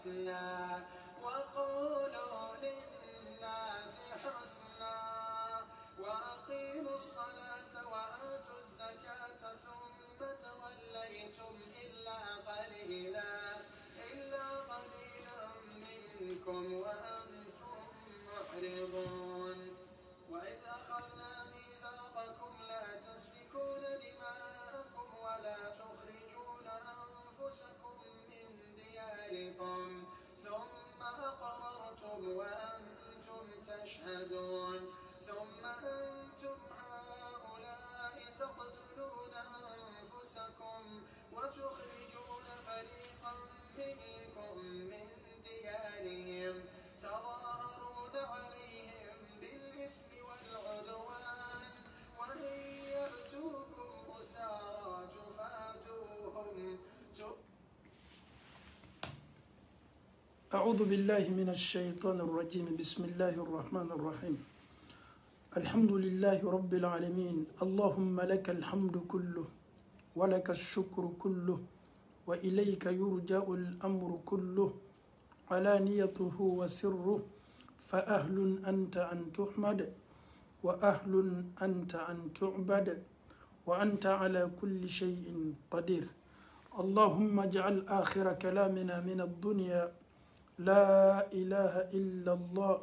حسنا وقولوا للناس حسنا وأقيموا الصلاة وآتوا الزكاة ثم توليتم إلا قليلا منكم وأنتم معرضون وإذ أخذنا ميثاقكم لا تسفكون دماءكم ولا تخرجون أنفسكم من دياركم ثم أقررتم وأنتم تشهدون ثم أنتم هؤلاء تقتلون أنفسكم وتخرجون فريقا منكم من ديارهم تظاهرون عليهم بالإثم والعدوان وإن يأتوكم أسارى تفادوهم أعوذ بالله من الشيطان الرجيم بسم الله الرحمن الرحيم الحمد لله رب العالمين اللهم لك الحمد كله ولك الشكر كله وإليك يرجع الأمر كله علانيته وسره فأهل أنت أن تحمد وأهل أنت أن تعبد وأنت على كل شيء قدير اللهم اجعل آخر كلامنا من الدنيا لا إله إلا الله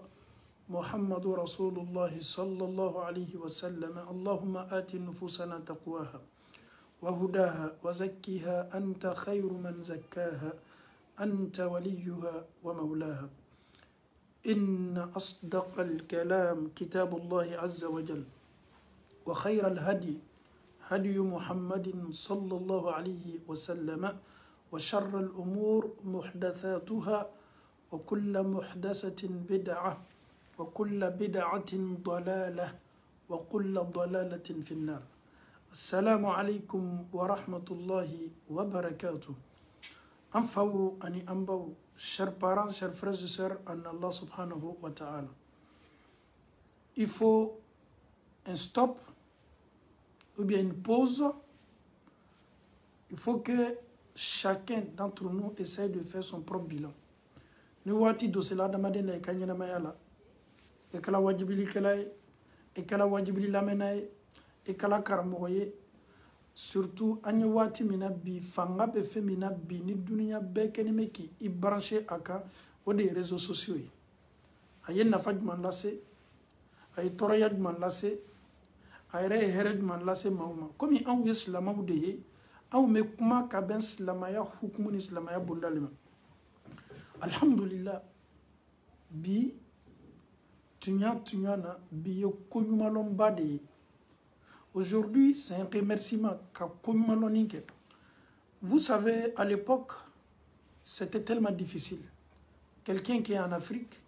محمد رسول الله صلى الله عليه وسلم اللهم آت نفوسنا تقواها وهداها وزكها أنت خير من زكاها أنت وليها ومولاها إن أصدق الكلام كتاب الله عز وجل وخير الهدي هدي محمد صلى الله عليه وسلم وشر الأمور محدثاتها وكل محدثة بدعة وكل بدعة ضلالة وكل ضلالة في النار السلام عليكم ورحمة الله وبركاته أنفو أني أنبو chers parents, chers frères et sœurs en Allah subhanahu wa ta'ala. Il faut un stop ou bien une pause. Il faut que chacun d'entre nous essaye de faire son propre bilan. Nous wati do cela damadena e kanyana mayala. E kala wajibili kelay, e kala wajibili lamenay, e kala karamoye. Surtout anya wati mina bi fanga be fe mina bi ni dunia be keni meki i branché aka o des réseaux sociaux. Ayen na fajman lasse, ay torayad man lasse, ay re hered man lasse mauma. Comme en islama ou de au me kuma ka ben islamaya hukmun islamaya bundalima. Alhamdulillah bi tunya na bi yo konyuma lomba de. Aujourd'hui, c'est un remerciement. Vous savez, à l'époque, c'était tellement difficile. Quelqu'un qui est en Afrique,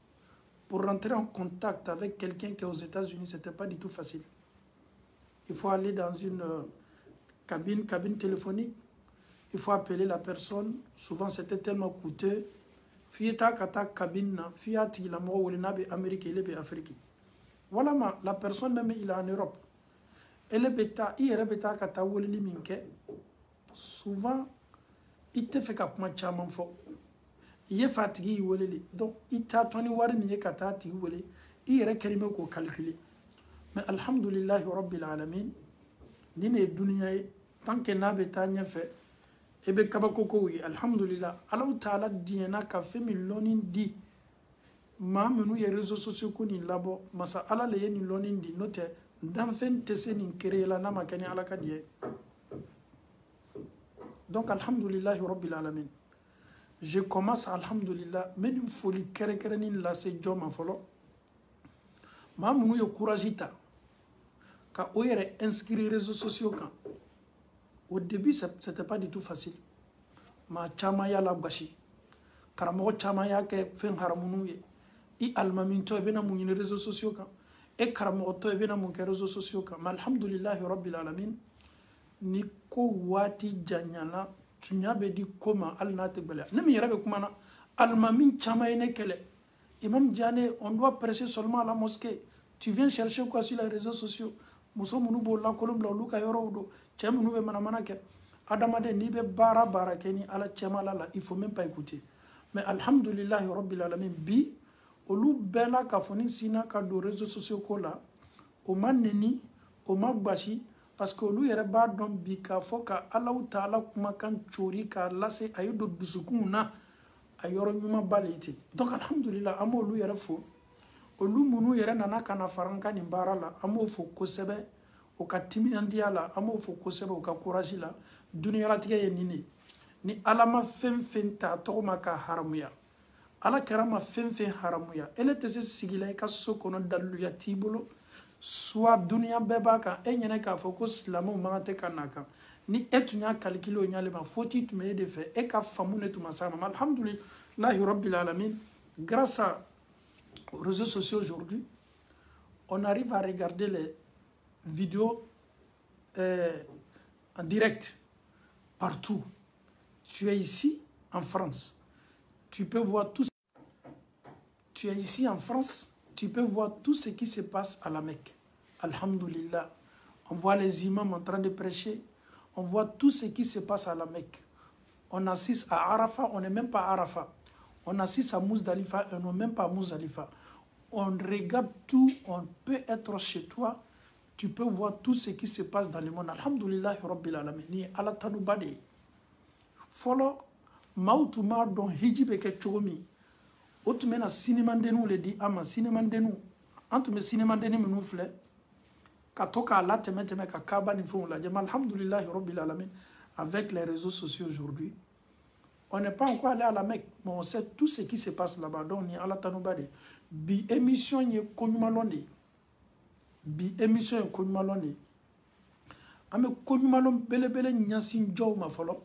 pour rentrer en contact avec quelqu'un qui est aux États-Unis, ce n'était pas du tout facile. Il faut aller dans une cabine téléphonique. Il faut appeler la personne. Souvent, c'était tellement coûteux. Fieta kata cabine, fiati la mo wolinabe Amérique et Afrique. Voilà, la personne même, il est en Europe. Et le bêta, il répéta kata wolili minke. Souvent, il te fait comme chaman fo. Il est fatigué, il wolili. Donc, il t'a toni wari minye kata ti wolili. Il est kerime ko calculer. Mais alhamdulillah rabbil alamin, nine dunya tant que na beta nya fait. Ebe kabako ko wi alhamdulillah. Allah ta'ala diena ka fe mi lonin di. Ma menu les réseaux sociaux ko ni labo masa ala le ni lonin di note. Donc, alhamdulillah, rabbil alamin. Je commence, alhamdulillah, mais une folie kerekerenin la se joma folo. Ma munu yo couragita. Ka oyere inscrire réseaux sociaux kan. Au début, c'était pas du tout facile. Ma chama ya la bashi. Karamo chama ya ke fen haramunu ye. I almaminto bena munu réseaux sociaux kan. Et karamoto ebena mon réseaux sociaux comme alhamdulillah rabbil alamin ni ko wati janyana tunya be di koma alnate bela nemi yarabe kumana almamin chama ene kele imam Diané on doit prêcher seulement à la mosquée tu viens chercher quoi sur les réseaux sociaux muso munu bo la kolomla luka yoro do chemunu be manamana ke adamade ni be bara keni ala chema la il faut même pas écouter mais alhamdulillahi rabbil alamin bi olu bela ka foni sina ka do réseaux sociaux ko la o maneni o magbashi parce que olu yɛrɛ b'a dɔn bi k'a fɔ ka Allahu Taala kumakan cori k'a lase a ye don dusukun na a yɔrɔ ɲumanba le ten donc alhamdulillah an b'olu yɛrɛ fo olu minnu yɛrɛ nana ka na fara n ka nin baara la an b'o fo kosɛbɛ o ka timinandiya la an b'o fo kosɛbɛ o ka courage la duniyalatigɛ ye nin de ni Ala ma fɛn fɛn ta a tɔgɔ ma ka haramuya Ala kɛra ma fɛn fɛn haramuya ele tɛ se sigi la i ka so kɔnɔ daliluya t'i bolo soit duniya bɛɛ b'a kan e ɲɛnɛ k'a fɔ ko silamɛw man tɛ ka n'a kan ni e tun y'a calculé o ɲale ma faute tun bɛ e de fɛ e ka faamu ne tun ma s'a ma alhamdulillahi rabbil alamin grâce aux réseaux sociaux aujourd'hui on arrive à regarder les vidéos en direct partout. Tu es ici en France, tu peux voir tout. Tu es ici en France, tu peux voir tout ce qui se passe à la Mecque. Alhamdulillah. On voit les imams en train de prêcher, on voit tout ce qui se passe à la Mecque. On assiste à Arafat, on n'est même pas à Arafat. On assiste à Muzdalifa, on n'est même pas à Muzdalifa. On regarde tout, on peut être chez toi, tu peux voir tout ce qui se passe dans le monde. Alhamdulillah, Rabbil Alamin. Ni ala tanubade. Follow, mautuma don hijibe ke chomi. Otumena cinéma denu le di ama cinéma denu. Antume cinéma denu menufle. Katoka ala teme ka kaba ni fon la jama. Alhamdulillah, Rabbil Alamin. Avec les réseaux sociaux aujourd'hui, on n'est pas encore allé à la Mecque, mais on sait tout ce qui se passe là-bas. Donc, ni ala tanubade. Bi émission ye konyumalonde. Bi émission ye konyumalonde. Ame konyumalon bele nyansin jow ma folo.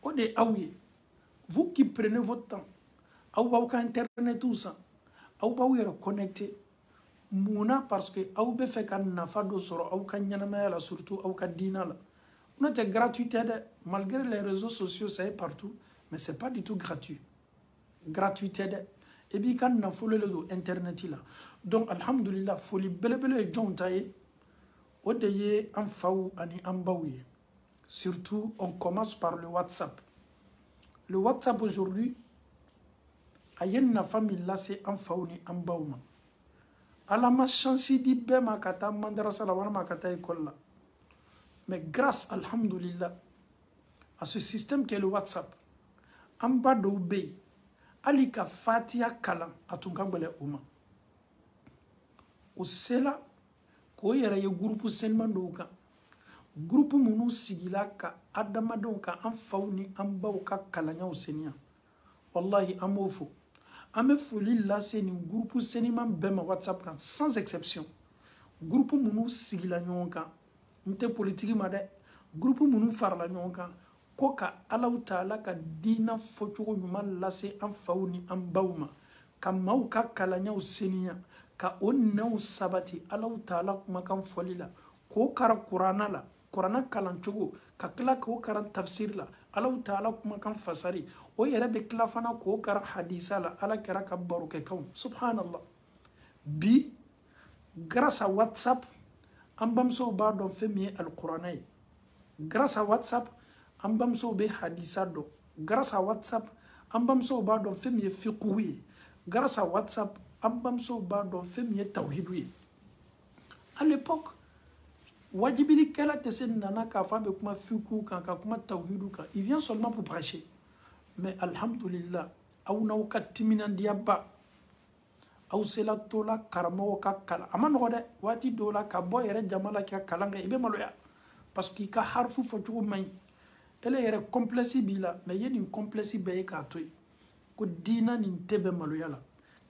Ode aouye. Vous qui prenez votre temps, aou ba ka internet tout ça. Aou ba yere connecté. Mouna parce que aou be fait kan nafa do soro aou ka nyanama la surtout aou ka dina la. On était gratuité malgré les réseaux sociaux ça est partout, mais c'est pas du tout gratuit. Gratuité de et bien quand on a follow le internet là donc alhamdulillah foli belebele jontaye odeye en faou ani ambaouye surtout on commence par le WhatsApp aujourd'hui ayen na famille là c'est en faou ni ambaouma ala ma chance di be ma kata mandarasa la wana ma kata école là mais grâce alhamdulillah à ce système qui est le WhatsApp amba do be ali ka fatia kalan atunka gbele uma o sela ko yere ye groupe senman do ka groupe munu sigila ka adama do ka an fawni an baw ka kalanya o senia wallahi amofo ame foli la seni groupe seniman bema WhatsApp kan sans exception groupe munu sigila nyonka nte politique ma de groupe munu farla nyonka ko ka Allahu Taala ka dina focogo ɲuman lase an faw ni an baw ma ka maaw ka kalanyaw seniya ka o nɛnw sabati Allahu Taala kumakan fɔli la k'o kara kurana la kurana kalancogo ka tila k'o kara tafsir la Allahu Taala kumakan fasari o yɛrɛ bɛ tila fana k'o kara hadisa la ala kɛra ka barokɛkanw subhanallah bi grâce à WhatsApp an bamusow b'a dɔn fɛn min ye alikuranɛ ye grâce à WhatsApp an bamusow bɛ hadisa dɔn grâce à WhatsApp an bamusow b'a dɔn fɛn min ye fiqhu ye grâce à WhatsApp an bamusow b'a dɔn fɛn min ye tawhidu ye à l'époque wajibilikɛla tɛ se nana k'a fɔ a bɛ kuma fiqhu kan ka kuma tawhidu kan il vient seulement pour prêcher mais alhamdulillah aw n'aw ka timinandiyaba aw sela to la karamɔgɔ ka kalan a ma nɔgɔ dɛ waati dɔw la ka bɔ yɛrɛ jama la k'i ka kalan kɛ i bɛ maloya parce que i ka harifu fɔcogo man ɲi ele yɛrɛ complexe b'i la mais ye nin complexe bɛɛ ye k'a to yen ko diina nin tɛ bɛ maloya la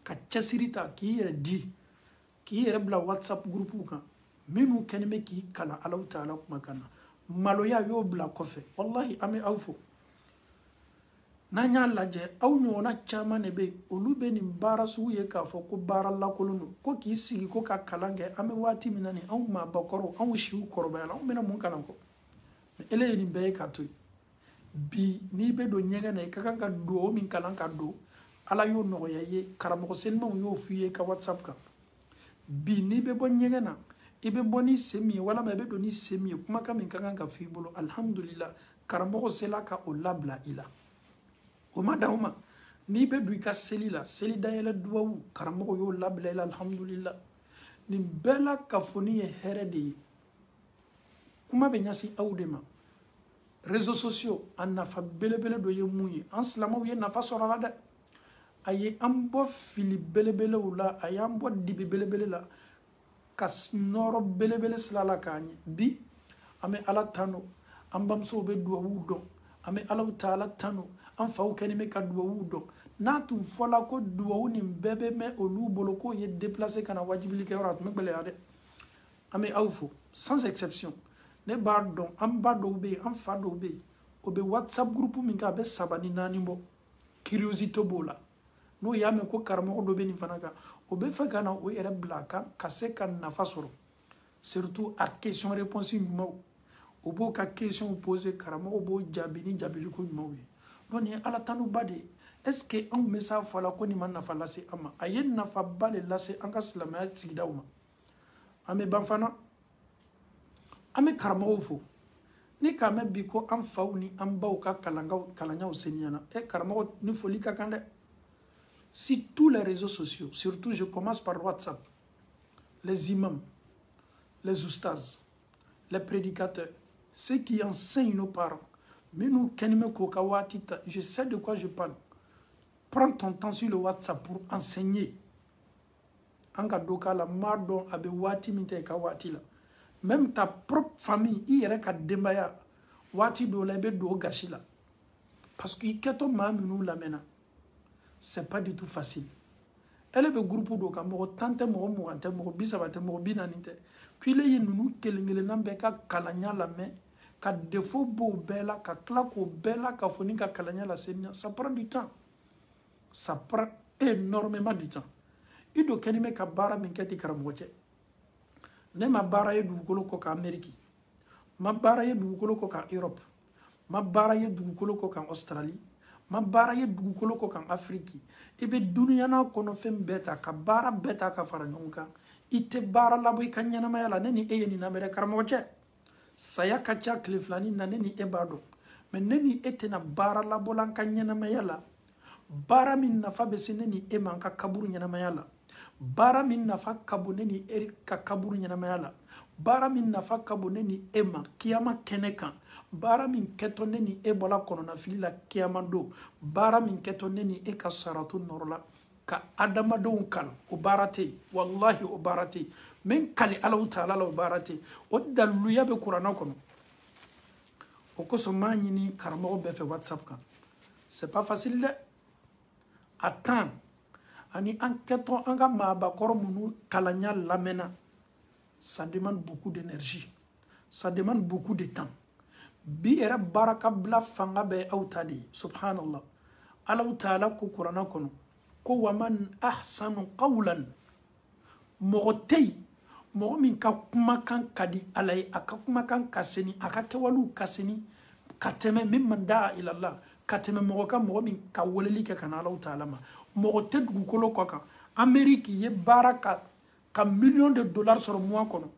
ka cɛsiri ta k'i yɛrɛ di k'i yɛrɛ bila WhatsApp groupe kan minnu kɛlen bɛ k'i kalan Alahu Taala kumakan na maloya y'o bila kɔfɛ wallahi an bɛ aw fo n'an y'a lajɛ aw ɲɔgɔnna caman de bɛ yen olu bɛ nin baara sugu ye k'a fɔ ko baara lakolon don ko k'i sigi ko ka kalan kɛ an bɛ waati min na nin anw maabakɔrɔw anw siw kɔrɔbayala anw bɛna mun kalan kɔ mais ele ye nin bɛɛ ye k'a to yen bi n'i bɛ don ɲɛgɛn na i ka kan ka duwawu min kalan ka don ala y'o nɔgɔya i ye karamɔgɔ senimanw y'o f'i ye ka WhatsApp kan bi n'i bɛ bɔ ɲɛgɛn na i bɛ bɔ ni sen min ye walama i bɛ don ni sen min ye kumakan min ka kan ka f'i bolo alhamdulillah karamɔgɔ sela ka o labila i la o ma dan o ma ni be du ka seli la seli dayela duwawu karamogo yo labla ila alhamdulillah ni bela kafoni ye here de kuma be nyasi awdema réseaux sociaux an nafa belebele do ye muye an silamaw ye nafa sorala de aye an bo fili belebele wula aye an bo dibi belebele la kas noro belebele silala kanye bi ame ala tano an bamso be duwawu do ame ala taala tano an faw keni me ka duwawu do na tu fola ko duwawu ni bebe me olu bolo ko ye déplacer kana wajibili ke wara me gbele ade ame awfo sans exception ne ba don an ba do be an fa do be o be WhatsApp groupe min ka be sabani nani bo curiosité bola no ya me ko karamo do be ni fanaka o be fa kana o ere blaka kase kan na fasoro surtout à question réponse nyuma o bo ka question poser karamo bo jabini jabili ko nyuma wi non ni ala tanu bade est-ce que on me sa fala ko ni man na fala se ama ayen na fa bale la se an ka islamaya tigidawma ame banfana ame karamo fo ni kame biko an faw ni an baw ka kalanyaw senyana e karamo ni foli ka kande si tous les réseaux sociaux surtout je commence par WhatsApp les imams les oustas les prédicateurs ceux qui enseignent nos parents mais nous kenime ko kawatita je sais de quoi je parle. Prends ton temps sur le WhatsApp pour enseigner. Anga doka la mardo abe wati minte ka wati la. Même ta propre famille, il y a ka dembaya wati do lebe do gashila. Parce que keto maminu la mena. C'est pas du tout facile. Elle be groupe do ka mo tante mo mo ante mo bisabate mo binanite. Kuile ye nunu kelengele nambe ka kalanya la me ka défaut bo bela ka klako bela ka foni ka kalanya la senya. Ça prend du temps. Ça prend énormément du temps. Il doit kenime ka bara min keti karamoche. Ne ma bara ye dugukolo ko ka Ameriki. Ma bara ye dugukolo ko ka Europe. Ma bara ye dugukolo ko ka Australie. Ma bara ye dugukolo ko ka Afriki. Ibe dunia na kono fem beta ka bara beta ka fara nyonka. Ite bara labo ikanyana mayala neni eye ni namere karamoche. Saya kacha kliflani na neni ebado. Men neni ete na bara labo lan kanyana mayala. Bara min nafa besene ni ema ka kaburu nyana mayala. Bara min nafa kabune ni eri ka kaburu nyana mayala. Bara min nafa kabune ni ema kiyama kenekan. Bara min ketone ni ebola konona filila kiyama do. Bara min ketone ni eka saratu norola. Ka adama do kal o barate wallahi o barate men kali ala taala la o barate o dalu yabe qur'ana kono o ko so manyini karamo be fe WhatsApp kan c'est pas facile de attends ani enquête anga maba koromunu kalanya lamena ça demande beaucoup d'énergie ça demande beaucoup de temps bi era baraka bla fanga be awtadi subhanallah ala taala ko qur'ana kono ko waman ahsanu qawlan mogotei mogomin ka kumakan kadi alay aka kumakan kaseni aka kewalu kaseni kateme mimman daa ila Allah kateme mogoka mogomin ka woleli ke kana Allah taala ma mogote dugukolo koka Ameriki ye baraka ka millions de dollars sur mois kono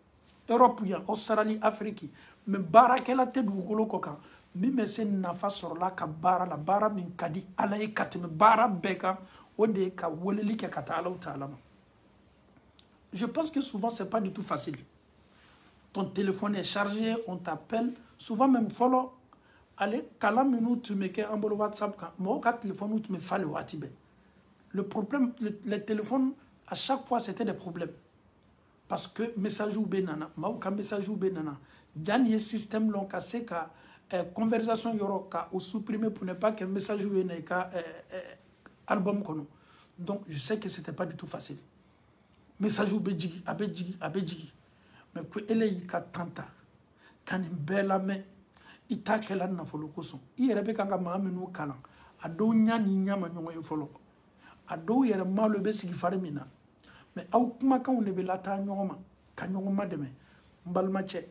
Europe ya Australie Afrique me baraka la te dugukolo koka mi me sen nafa sorla ka bara la bara min kadi alay kateme bara beka. Je pense que souvent c'est pas du tout facile. Ton téléphone est chargé, on t'appelle, souvent même follow. Allez, kala minute tu me un bolo WhatsApp quand moi quand téléphone tu me fallait watibe. Le problème, le téléphone à chaque fois c'était des problèmes parce que message ou benana, moi quand message ou benana, dernier système long cassé ka conversation yoro ka ou supprimer pour ne pas que message ou ne ka album kono. Donc je sais que c'était pas du tout facile. Message ou bedjigi, abedjigi. Mais que elle yi ka tanta. Kan bela me ita kala na folo koso. I rebe kanga maaminu kala. Ado nyani nyama nyongo yefolo. Ado yere malo be sigi farmina. Mais au kuma kan ne be lata nyoma, kan nyoma deme. Mbalma che.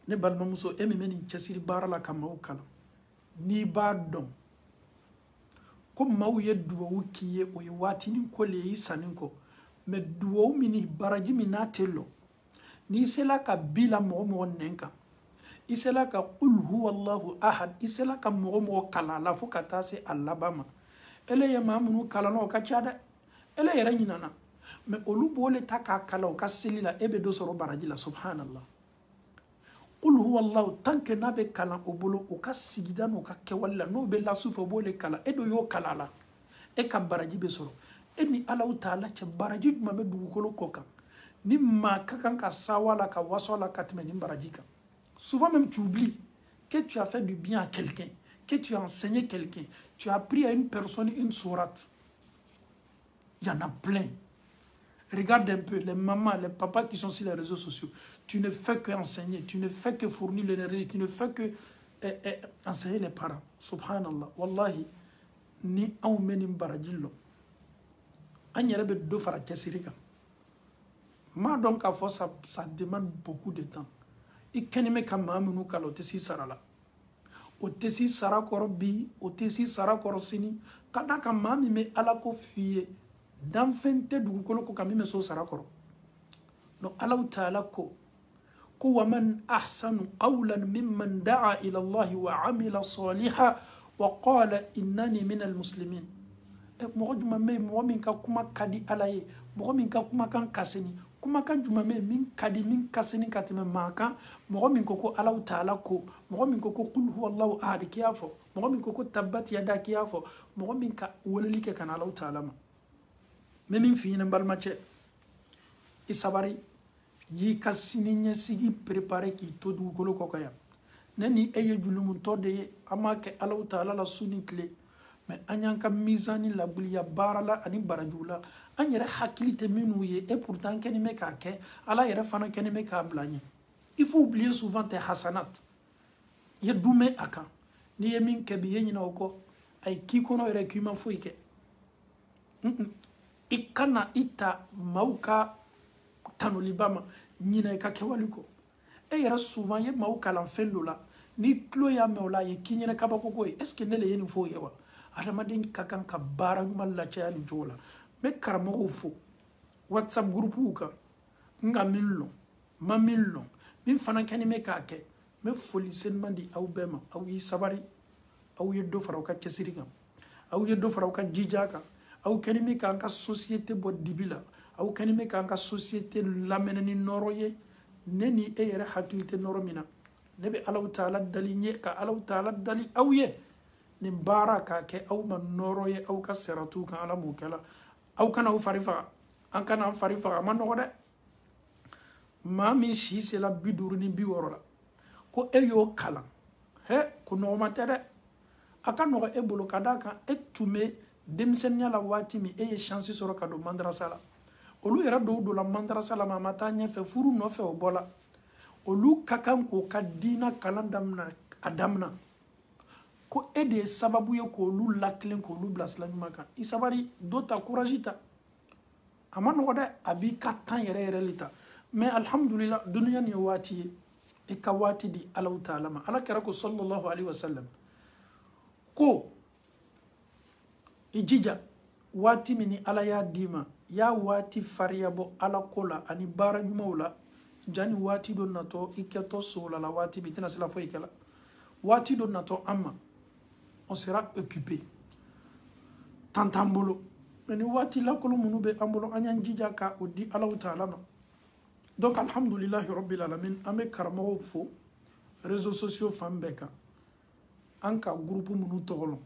Ne balma muso emi meni chesiri barala kama ukala. Ni ba don. Comme maou ye duwawu kiye o ye watini ko le yi saninko mais duwawu mini baraji mina telo ni sela ka bila mo nenka isela ka qul huwa Allahu ahad isela ka mo kala la fukata se alabama ele ye mamunu kala no ka chada ele yera nyinana mais olu bole taka kala ka selila ebe do soro baraji la subhanallah qul huwa allah tanke nabe kala obolo o ka sigida no ka kewalla no be la sufo bole kala edo yo kala la e ka baraji be soro eni allah taala che baraji mabe du ko koka ni ma kakan ka sawala ka wasala ka tmeni baraji ka souvent même tu oublies que tu as fait du bien à quelqu'un, que tu as enseigné quelqu'un, tu as appris à une personne une sourate. Il y en a plein. Regarde un peu les mamans, les papas qui sont sur les réseaux sociaux. Tu ne fais que enseigner, tu ne fais que fournir l'énergie, tu ne fais que enseigner les parents. Subhanallah. Wallahi, ni on menim baradillo. On y a deux fois à ma donc à force ça demande beaucoup de temps. I kenime ka mamunu kala otesi sarala otesi sara koro bi otesi sara koro sini kada ka mami me ala ko fiye dan fente dugukolo ko kamime so sara koro no ala taala ko wa man ahsanu qawlan mimman da'a ila Allah wa amila salihan wa qala innani min almuslimin mo juma me mo min ka kuma kadi alaye mo min ka kuma kan kaseni kuma kan juma me min kadi min kaseni katime maka mo min koko Allah taala ko mo min koko qul huwallahu ahad kiyafo mo min koko tabbat yada kiyafo mo min ka wolali ke kan Allah taala ma me min fi nan balmache isabari yi kasini nya sigi préparer ki to du golo kokaya nani eye julumun to de amake Allah taala la sunikle mais anyanka mizani la buliya barala ani barajula anyere hakilite minu ye et pourtant keni me ka ke ala yere fana keni me ka blanye il faut oublier souvent tes hasanat ye dume aka ni ye min kebi ye nyina oko ay ki kono yere ki ma foike ikana ita mauka tanolibama nyina ka kewaliko e yere souvent ye mauka l'enfendo la ni klo ya meola ye ki nyina ka bako koy est ce que ne le yeni fo yewa adamaden kakan ka bara malla cha ni jola me karamo fo whatsapp group ka nga minlo ma minlo min fana kani me ka ke me foli sen mandi aw bema aw yi sabari aw yeddo faraw ka kesirika aw yeddo faraw ka jijaka aw kani me ka société bo dibila aw kani me ka société lamenani noroye neni e yere hakilite noromina nebe alaw taala dali nye ka alaw taala dali aw ye ni baraka ke aw man noroye aw ka seratu kan ala mukela aw kana aw farifa an kana farifa ma no de ma min shi se la biduru ni biworo la ko e yo kala he ko no matere aka no e bolo kadaka e tume demsenya la wati mi e chance soro kado mandrasa la olu era do la mandrasa la ma matanya fe furu no fe obola olu kakan ko kadina kalandamna adamna ko ede sababu ye ko lu laklen ko lu blasla maka isabari dota couragita amano goda abi katan yere lita mais alhamdulillah dunya ni wati e ka wati di Allah taala ma ala kara ko sallallahu alaihi wasallam ko ijija wati mini ala ya dima ya wati fariabo ala kola ani bara nyumawla jani wati don nato iketo sola la wati bitina sila fo ikela wati don nato amma on sera occupé tantambolo mais wati la ko munu be ambolo anyan jija ka odi Allah taala ma donc alhamdulillah rabbil alamin ame karamo fo réseaux sociaux fambeka anka groupe munu togolo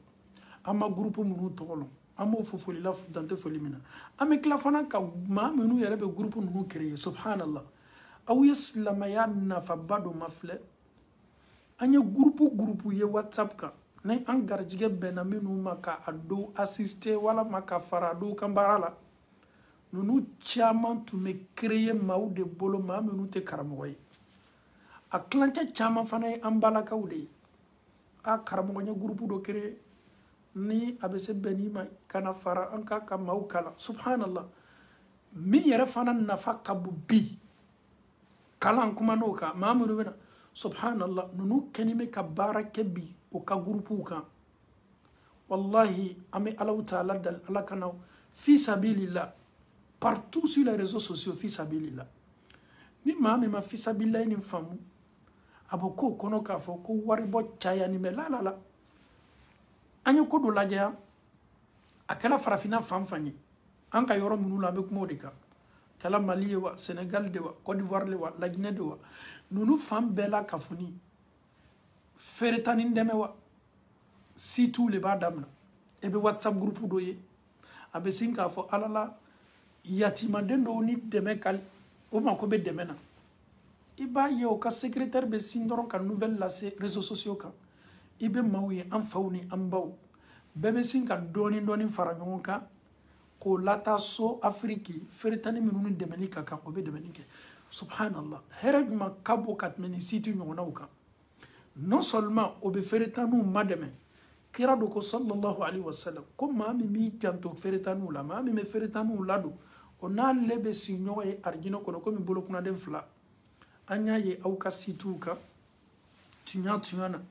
ama groupe munu togolo amo fo foli la dante foli mina ame klafana ka ma munu yere be groupe munu créer subhanallah aw yaslama ya nafa bado mafle anya groupe ye whatsapp ka ne an garjige bena minu maka ado assister wala maka farado kambarala nunu chaman tu me créer maou de bolo ma minu te karamoy a clancha chama fana ambala kawde a karamoy groupe do créer ni abese beni ma kana fara anka ka maou kala subhanallah mi yere fana nafa kabubi kala kuma no ka ma minu bena subhanallah nunu kenime ka barake bi o ka groupe ka wallahi ame Allah taala dal ala kana fi sabilillah partout sur les réseaux sociaux fi sabilillah ni ma fi sabilillah ni famu aboko kono ka fo ko wari bo chaya ni me la anyo ko do laja akala farafina fanfanye anka yoro munula be kumo de ka kala Mali wa Sénégal de wa Côte d'Ivoire le wa la Guinée de wa nunu fam bela kafuni feretani ndeme wa situ le ba damna ebe WhatsApp groupe doye abe sinka fo alala yatima dendo ni deme kali o ma ko be deme na iba ye o ka secrétaire be sindoron ka nouvelle la réseaux sociaux ka ibe mawye an fawni an baw bebe sinka doni fara ɲɔgɔn kan ko lata so afriki feretani minnu ni dɛmɛni ka kan o be dɛmɛni kɛ subhanallah hɛrɛ juma ka bɔ ka tɛmɛ ni siti ɲɔgɔnnaw kan non seulement o be feretaniw ma dɛmɛ kira do ko sallallahu alaihi wasallam ko maa min b'i janto feretaniw la maa min be feretaniw ladon o n'ale be si ɲɔgɔn ye arijinɛ kɔnɔ komi bolokunaden fila an y'a ye aw ka sitiw kan tuɲa na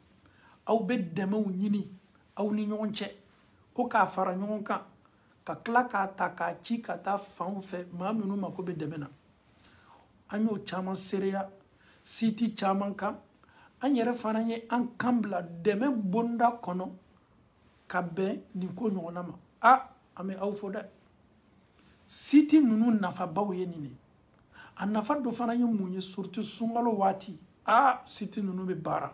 aw be dɛmɛw ɲini aw ni ɲɔgɔn cɛ ko k'a fara ɲɔgɔn kan ka tila k'a ta k'a ci ka taa fanw fɛ maa minnu mako bɛ dɛmɛ na an y'o caman seereya siti caman kan an yɛrɛ fana ye an kan bila dɛmɛ bonda kɔnɔ ka bɛn nin ko ɲɔgɔnna ma an bɛ aw fɔ dɛ siti ninnu nafabaw ye nin de a nafa dɔ fana ye mun ye surtout sunkalo waati siti ninnu bɛ baara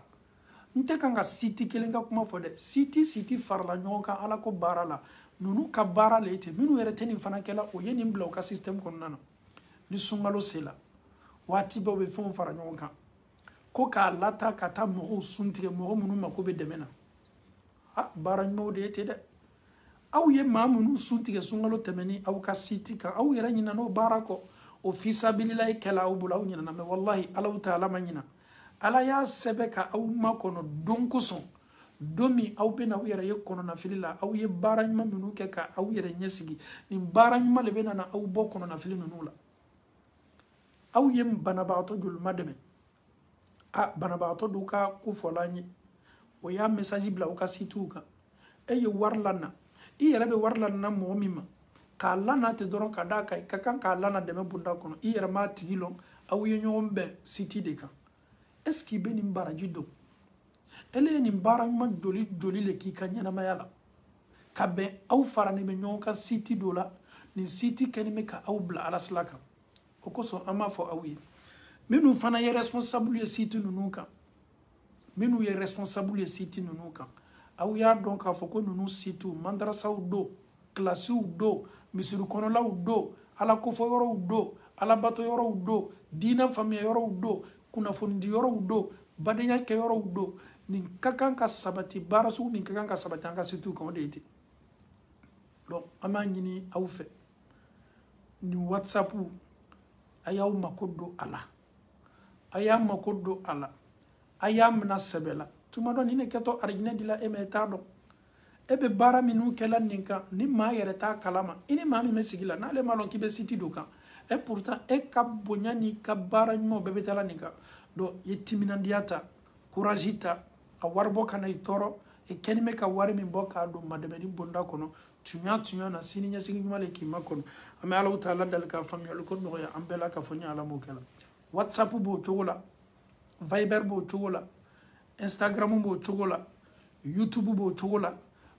n tɛ kan ka siti kelen ka kuma fɔ dɛ siti farala ɲɔgɔn kan ala ko baara la nunu ka baara le ten minnu yɛrɛ tɛ nin fana kɛla o ye nin bila u ka système kɔnɔna na ni sunkalo sela waati bɛɛ u bɛ fɛnw fara ɲɔgɔn kan ko k'a lata ka taa mɔgɔw suntigɛ mɔgɔ minnu mako bɛ dɛmɛ na baara ɲumanw de ye ten dɛ aw ye maa minnu suntigɛ sunkalo tɛmɛni aw ka siti kan aw yɛrɛ ɲinana o baara kɔ o fisabilila ye kɛla aw bolo aw ɲinana mais wallahi alaw ta ala ma ɲina ala y'a sɛbɛ ka aw makɔnɔ don kosɔn don min aw bɛ na aw yɛrɛ ye kɔnɔnafili la aw ye baara ɲuman minnu kɛ ka aw yɛrɛ ɲɛsigi nin baara ɲuman de bɛ na aw bɔ kɔnɔnafili ninnu la aw ye banabagatɔ joli ma dɛmɛ banabagatɔ dɔw ka ko fɔla an ye o y'a message bila aw ka sitiw kan e ye wari lana i yɛrɛ bɛ wari lana mɔgɔ min ma k'a lana tɛ dɔrɔn ka d'a kan i ka kan k'a lana dɛmɛ bonda kɔnɔ i yɛrɛ m'a tigi lɔn aw ye ɲɔgɔn bɛn siti de kan est-ce qu'il bɛ nin baraji dɔn ele ye nin baara ɲuman joli le k'i ka ɲɛnamaya la ka bɛn aw farani bɛ ɲɔgɔn kan siti dɔ la nin siti kɛni bɛ ka aw bila alasila kan o kosɔn an b'a fɔ aw ye minnu fana ye responsable ye siti ninnu kan minnu ye responsable ye siti ninnu kan aw y'a dɔn k'a fɔ ko ninnu sitiw mandarasaw don kilasiw don misiri kɔnɔlaw don ala kofɔ yɔrɔw don ala bato yɔrɔw don diinɛ faamuya yɔrɔw don kunnafoni di yɔrɔw don badenya kɛ yɔrɔw don nin ka kan ka sabati baara sugu min ka kan ka sabati an ka sitiw kan o de ye ten donc an b'a ɲini aw fɛ nin whatsapp a y'aw mako don a la a y'a mako don a la a y'a mina sɛbɛ la tuma dɔ nin ne kɛtɔ arijinɛ dila e ma e t'a dɔn e bɛ baara minnu kɛla nin kan ni maa yɛrɛ t'a kalama i ni maa min bɛ sigi la n'ale m'a dɔn k'i bɛ siti dɔ kan et pourtant e ka bonya ni ka baara ɲumanw bɛɛ bɛ taa la nin kan donc i ye timinandiya ta courage ta a wari bɔ kana i tɔɔrɔ i kɛni bɛ ka wari min bɔ k'a don madɛmɛni bonda kɔnɔ tuɲa na sini ɲɛsigi ɲuman le k'i ma kɔnɔ an bɛ alaw ta ala dali ka faamuyali ko nɔgɔya an bɛɛ la ka fɔ n ye ala m'o kɛ la whatsapp b'o cogo la viber b'o cogo la instagram b'o cogo la youtube b'o cogo la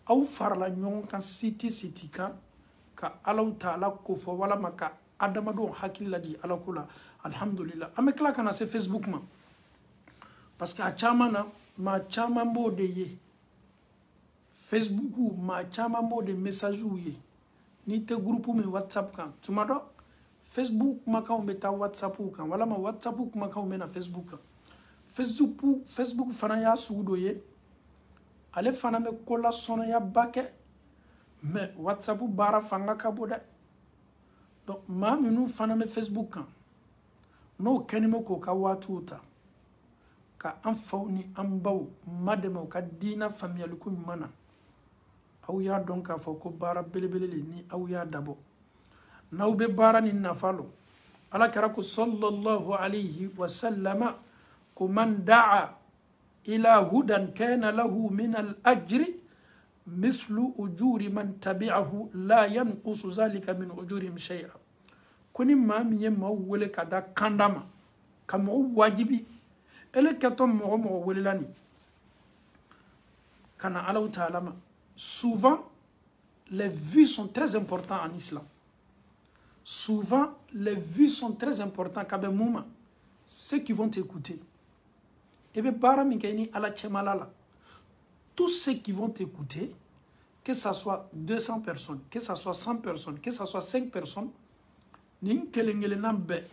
aw farala ɲɔgɔn kan siti kan ka alaw ta ala ko fɔ walama ka adamadenw hakili ladi ala ko la alhamdulillah an bɛ tila ka na se facebook ma parce que a caman na maa caman b'o de ye facebook maa caman b'o de messagew ye n'i tɛ groupe min whatsapp kan tuma dɔ facebook kumakanw bɛ taa whatsapp kan walama whatsapp kumakanw bɛ na facebook kan facebook fana y'a sugu dɔ ye ale fana bɛ ko la sɔnnayaba kɛ mais whatsapp baara fanga ka bon dɛ donc maa minnu fana bɛ facebook kan n'o kɛni bɛ k'o ka waatiw ta ka an faw ni an baw ma dɛmɛ u ka diina faamuyaliko ɲuman na aw y'a dɔn k'a fɔ ko baara belebele le ni aw y'a dabɔ n'aw bɛ baara ni nafa lɔ ala kɛra ko sallallahu alayhi wa sallama ko man da'a ila hudan kana lahu min al-ajri mislu ujuri man tabi'ahu la yanqusu zalika min ujurihim shay'a ko ni maa min ye maaw wele ka da kanda ma ka mɔgɔw wajibi ele kɛtɔ mɔgɔ welela nin kana alaw taala ma souvent les vues sont très importantes en islam. Souvent, les vues sont très importantes. Kabe mouma, ceux qui vont t'écouter. Et bien, bara mikaini ala chemalala. Tous ceux qui vont t'écouter, que ce soit 200 personnes, que ce soit 100 personnes, que ce soit 5 personnes, nin kelengele nambe,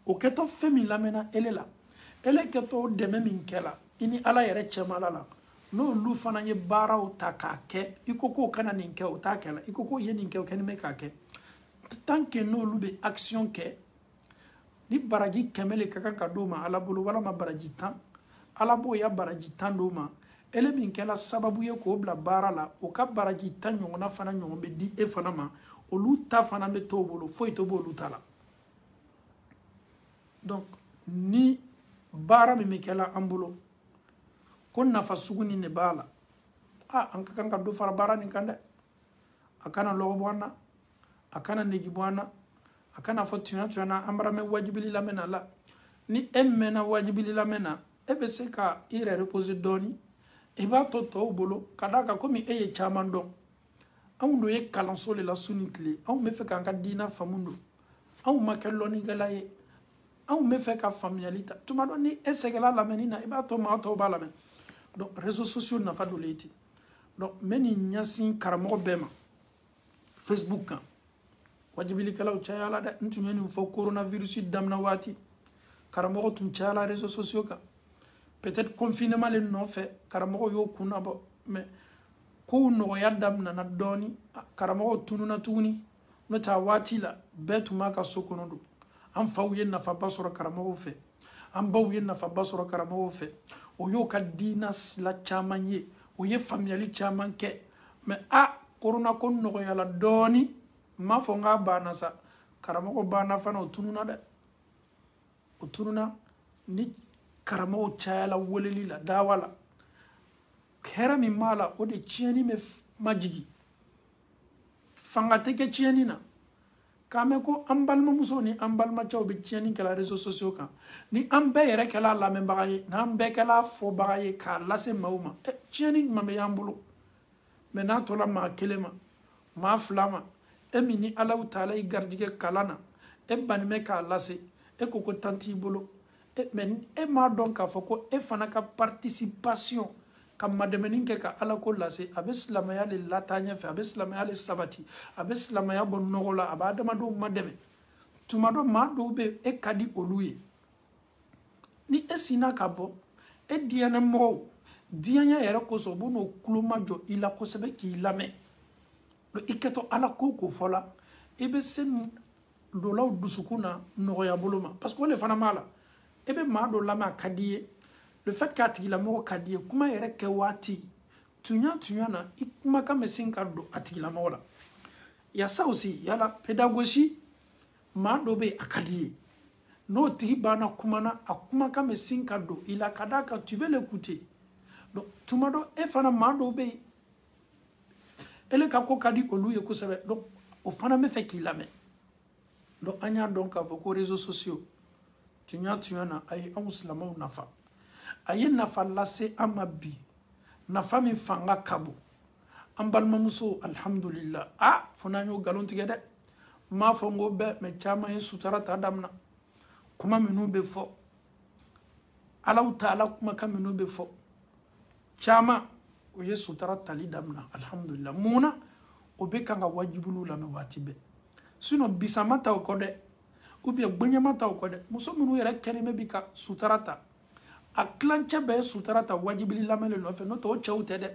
o keto femi lamena elle est là. Elle est keto deme minkela. Ini ala yere chemalala. No lu fana ye bara o takake, ikoko kana ninke o takela, ikoko ye ninke o kenime kake. Tant que no lu be action ke, ni baraji kemele kaka kadoma ala bolo wala ma baraji tan, ala bo ya baraji tan doma, ele minkela sababu ye ko bla bara la, o ka baraji tan nyongona fana nyongombe di e fana ma, o lu ta fana be to bolo, foi to bolo tala. Donc, ni bara mi mikela ambolo, kon nafa suguni ne bala anka kan ka do fara bara ni kande akana logo bwana akana negi bwana akana fotina tuna ambara me wajibili la mena la ni emmena wajibili la mena ebe se ka ire reposer doni e ba to bolo kadaka komi eye chamando awundo ye kalanso le la sunitli awu me fe kan ka dina famundo awu makeloni galaye awu me fe ka familialita tuma do ni esegala la menina e ba to ma to bala men. Donc, réseaux sociaux n'a pas de l'été. Donc, meni nyasin karamo bema. Facebook, wajibili kala uchayala da ntunyeni ufo coronavirus damna wati. Karamo tunchayala réseaux sociaux ka. Peut-être confinement le non fait. Karamo yo kuna bo. Mais, kou no ya damna na doni. Karamo tununa tuni. Nota wati la. Betu maka sokonodo. Am fawye na fa basura karamo fe. Am bawye na fa basura karamo fe. Oyo ka dinas la chamanye, oye familiali chamanke, mais corona kon no ya la doni, ma fonga bana sa, karamoko bana fana otununa de, otununa ni karamo chayala woleli la dawala, kera mi mala ode chieni me majigi, fanga teke chieni na. Kame ko ambalma musoni ambalma chaw be chieni kala réseaux sociaux kan ni ambe yere kala la men bagaye na ambe kala fo bagaye ka la se mauma chieni mame yambulo mena to la ma kelema ma flama mini alaw taala i gardige kalana bani me ka la se koko tanti bolo men ma donc ka foko fana ka participation kam mademenin ke ka ala ko lase abislamaya le latanya fe abislamaya le sabati abislamaya bon nogola abadama do mademe tumado ma do be kadi oluye ni esina kabo diana mo dianya yere ko so bono kuluma jo ila ko sebe ki lame do iketo ala ko fola be sen do law dusukuna nogoya boloma parce que le fana mala ma do lama kadiye. Le fait que la mort kadie kuma yere ke wati tunya na ikuma ka mesin kardo atigila mola. Il y a ça aussi, il y a la pédagogie ma dobe akadie. No tibana kumana akuma ka mesin kardo ila kadaka tu veux l'écouter. Donc tumado fana ma dobe ele ka ko kadi oluye ko sebe donc o fana me fait qu'il la met. Donc anya donc avec les réseaux sociaux tunya na ay onslama nafa. Aye nafa lase amabi nafa mi fanga kabo ambalma muso alhamdulillah fona nyo galon tige de ma fongo be me chama yin sutara ta damna kuma minu be fo alaw taala kuma ka minu be fo chama o ye sutara tali damna alhamdulillah muna o be kanga wajibulu la no watibe sino bisamata o kode ou bien gbanyamata o kode muso minu yere kelime bika sutara ta a klancha be sutarata wajibili lamele no fe no to chawte de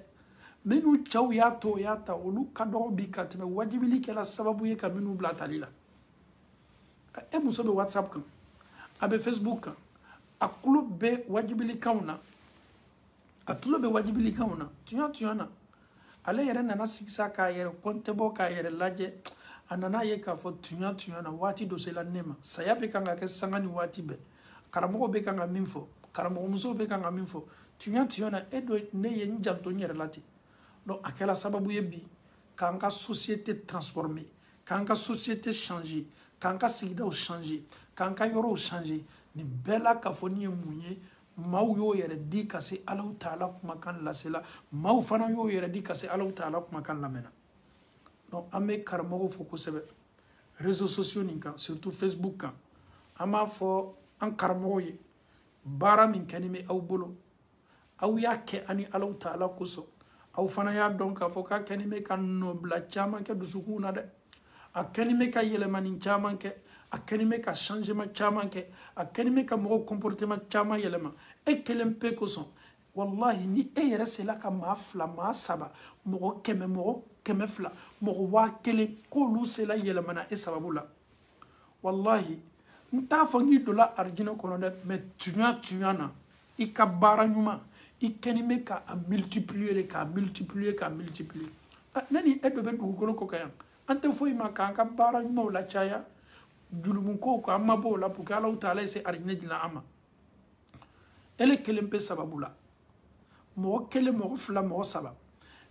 menu chaw ya to ya ta olu kado bi katme wajibili kala sababu ye ka menu blatalila muso be whatsapp kan abe facebook kan akulo be wajibili kauna atulo be wajibili kauna tunya na ale yere nana siksa ka yere kontebo ka yere laje anana ye ka fo tunya na wati do sela nema sayabe kanga ke sangani wati be karamo be kanga minfo karamo muso be kanga minfo tunya na edo ne ye njanto nyere lati donc akela sababu ye bi kanga société transformée kanga société changer kanga sigida changer kanga yoro changer ni bela kafoni munye maw yo yere di kase alaw taala kuma kan lasela maw fana yo yere di kase alaw taala kuma kan lamena donc an bɛ karamɔgɔw fo kosɛbɛ réseaux sociaux nin kan surtout Facebook kan an b'a fɔ an karamɔgɔw ye baara min kɛni bɛ aw bolo aw y'a kɛ ani Alahu Taala kosɔn aw fana y'a dɔn k'a fɔ k'a kɛni bɛ ka nɔbila caman kɛ dusukun na dɛ a kɛni bɛ ka yɛlɛmani caman kɛ a kɛni bɛ ka changement caman kɛ a kɛni bɛ ka mɔgɔw comportement caman yɛlɛma e kelen pe kosɔn wallahi ni e yɛrɛ sela ka maa 2 maa 3 mɔgɔ 100 mɔgɔ 200 mɔgɔ 1000 k'olu sela yɛlɛmana e sababu la wallahi n t'a fɔ n k'i donna arijinɛ kɔnɔ dɛ mais tuɲa na i ka baara ɲuman i kɛni bɛ ka a multiplier k'a multiplier ne ni e dɔ bɛ dugukolo kɔ kan yan an tɛ foyi ma k'an ka baara ɲumanw la caya julumukow ko an ma bɔ o la pour que Alahu Taala ye se arijinɛ dilan an ma ele kelen pe sababu la mɔgɔ 1 mɔgɔ 2 mɔgɔ 3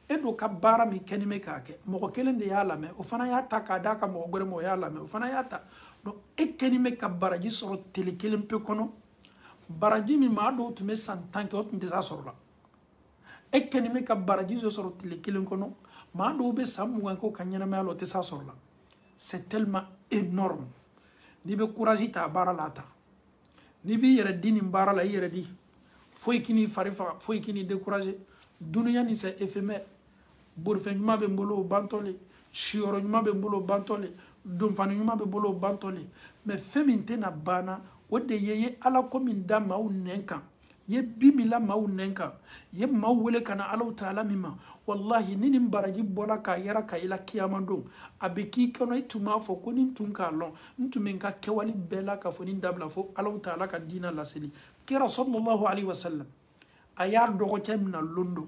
e do ka baara min kɛni bɛ k'a kɛ mɔgɔ 1 de y'a lamɛn o fana y'a ta k'a d'a ka mɔgɔ wɛrɛ ma o y'a lamɛn o fana y'a ta donc e kɛni bɛ ka baraji sɔrɔ tele 1 pe kɔnɔ baraji min maa dɔw tun bɛ san 10 kɛ o tun tɛ s'a sɔrɔ la e kɛni bɛ ka baraji dɔ sɔrɔ tele 1 kɔnɔ maa dɔw bɛ san 20 kɛ o ka ɲɛnamaya la o tɛ s'a sɔrɔ la c'est tellement énorme n'i bɛ courage ta a baara la a ta n'i b'i yɛrɛ di nin baara la i yɛrɛ di foyi k'i fari faga foyi k'i décourager duniya ni c'est éphémère borifɛn ɲuman bɛ n bolo o bantɔ le siyɔrɔ ɲuman bɛ n bolo o bantɔ le donfani ɲuman bɛ n bolo o bantɔ le mais fɛn min tɛna banna o de ye ala ko min da maaw nɛn kan ye bi min la maaw nɛn kan ye maaw wele ka na Alahu Taala min ma wallahi ni nin baraji bɔra k'a yɛrɛ ka i la kiyama don a bɛ k'i kɔnɔ i tun b'a fɔ ko ni n tun k'a lɔn n tun bɛ n ka kɛwale bɛɛ la ka fɔ ni dabila fo Alahu Taala ka diina laseli kira sallallahu alaihi wasallam a y'a dɔgɔcɛ mina londo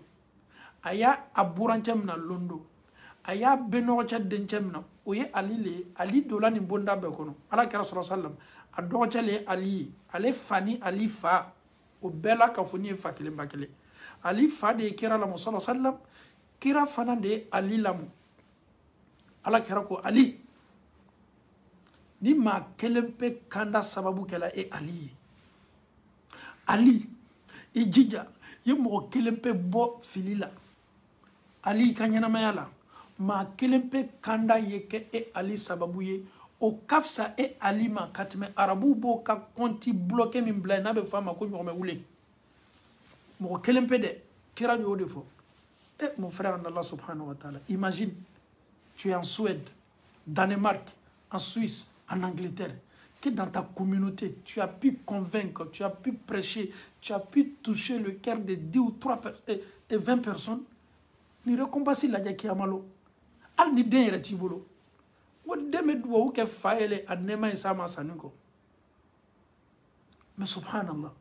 a y'a burancɛ mina londo a y'a benɔgɔcɛ dencɛ mina o ye ali le ye ali dola nin bonda bɛɛ kɔnɔ ala kira sallallahu alaihi wasallam a dɔgɔcɛ le ye ali ye ale fa ni ali fa o bɛɛ la ka fɔ ni ye fa kelen ba kelen ali fa de ye kira lamu sallallahu alaihi wasallam kira fana de ye ali lamu ala kira ko ali ni maa kelen pe kanda sababu kɛla e ali ye ali i jija ye mɔgɔ kelen pe bɔ fili la ali ka ɲɛnamaya la maa kelen pe kanda ye kɛ e ali sababu ye o ka fisa e ali ma ka tɛmɛ arabuw b'o ka kɔnti bloqué min bila ye n'a bɛ fɔ a ma ko ɲɔgɔmɛ wule mɔgɔ kelen pe dɛ kira y'o de fɔ mon frère en Allah subhanahu wa ta'ala imagine tu es en Suède Danemark en Suisse en Angleterre que dans ta communauté tu as pu convaincre tu as pu prêcher tu as pu toucher le cœur de 10 ou 3 et 20 personnes ni récompense lajɛ kiyama lo hali ni den yɛrɛ t'i bolo o den bɛ duwawu kɛ fa yɛlɛ a nɛɛma ye s'a ma sanni kɔ mais subhanallah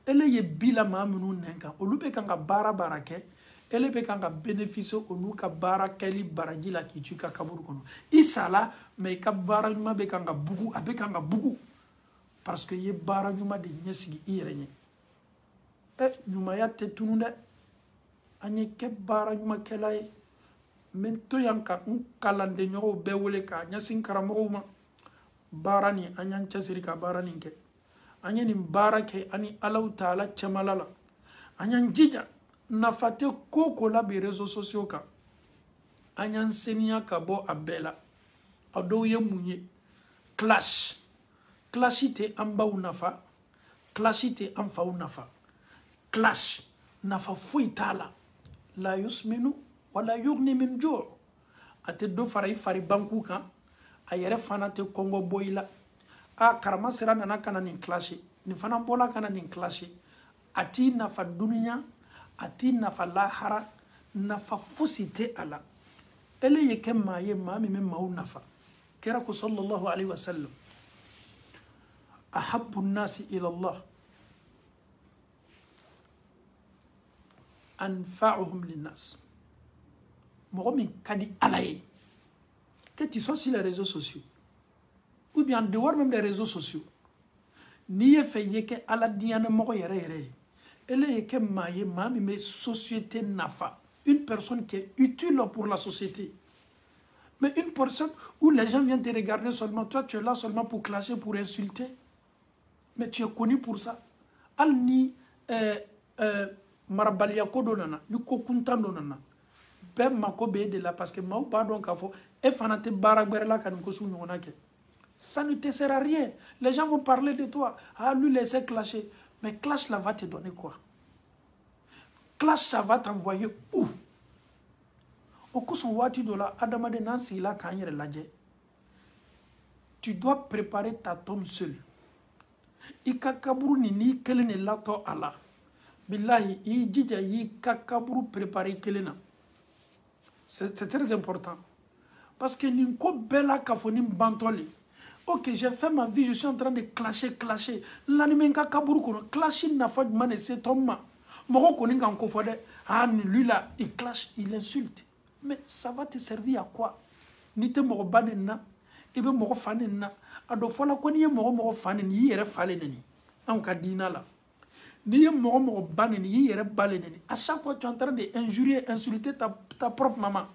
ele ye bi la maa minnu nɛn kan olu bɛ kan ka baara kɛ ele bɛ kan ka bénéficier olu ka baara kɛli baraji la k'i to i ka kaburu kɔnɔ i sala mais i ka baara ɲuman bɛ kan ka bugu a bɛ kan ka bugu parce que i ye baara ɲuman de ɲɛsigi i yɛrɛ ɲɛ ɲumanya tɛ tunu dɛ an ye kɛ baara ɲumankɛla ye n bɛ to yan ka n kalandenɲɔgɔnw bɛɛ wele k'a ɲɛsin karamɔgɔw ma baara nin an y'an cɛsiri ka baara nin kɛ an ye nin baara kɛ ani Alahu Taala cɛmala la an y'an jija nafa tɛ ko o ko la bi réseaux sociaux kan an y'an seniya ka bɔ a bɛɛ la a dɔw ye mun ye clash tɛ an baw nafa clash tɛ an faw nafa clash nafa foyi t'a la la yusminu wala yughni min ju' a tɛ dɔ fara i fari banku kan a yɛrɛ fana tɛ kɔngɔ bɔ i la karama sira nana kana nin clash nin fana bɔla kana nin clash a t'i nafa duniya a t'i nafa lahara nafa fosi tɛ a la ele ye kɛ maa ye maa min bɛ maaw nafa kira ko sallallahu alaihi wasallam ahabbu nnasi ila Allah anfa'uhum linnas mɔgɔ min ka di ala ye que tu sois sur les réseaux sociaux ou bien en dehors même des réseaux sociaux n'i ye fɛ i ye kɛ ala diɲɛna mɔgɔ yɛrɛ yɛrɛ ye ele ye kɛ maa ye maa min bɛ société nafa une personne qui est utile pour la société mais une personne où les gens viennent te regarder seulement toi tu es là seulement pour clasher pour insulter mais tu es connu pour ça hali ni marabaliya ko dɔ nana ni ko kuntan dɔ nana bɛɛ mako b'e de la parce que maaw b'a dɔn k'a fɔ Et fanate baragberla kanikosu nyonake. Ça ne te sert à rien. Les gens vont parler de toi. Ah, lui, laissez clasher. Mais clash là va te donner quoi? Clash ça va t'envoyer où? Au coup son wati de la Adama de Nancy là quand il est. Tu dois préparer ta tombe seul. Ika kaburu ni kelene lato ala. Billahi, i dija yi kakaburu préparer kelena. C'est très important. Parce que ninko bela kafonim bantoli. Ok, j'ai fait ma vie, je suis en train de clasher. L'animenka kaburu kono, clasher n'a pas de mané, c'est Thomas. Moro koninga en kofode, ah, lui là, il clash, il insulte. Mais ça va te servir à quoi? Ni te moro banena, ebe moro fanena, ado fola ko ni moro fanena, yi yere faleneni. An ka dina là. Ni moro baneni, yi yere baleneni. À chaque fois tu es en train de injurier, insulter ta propre maman.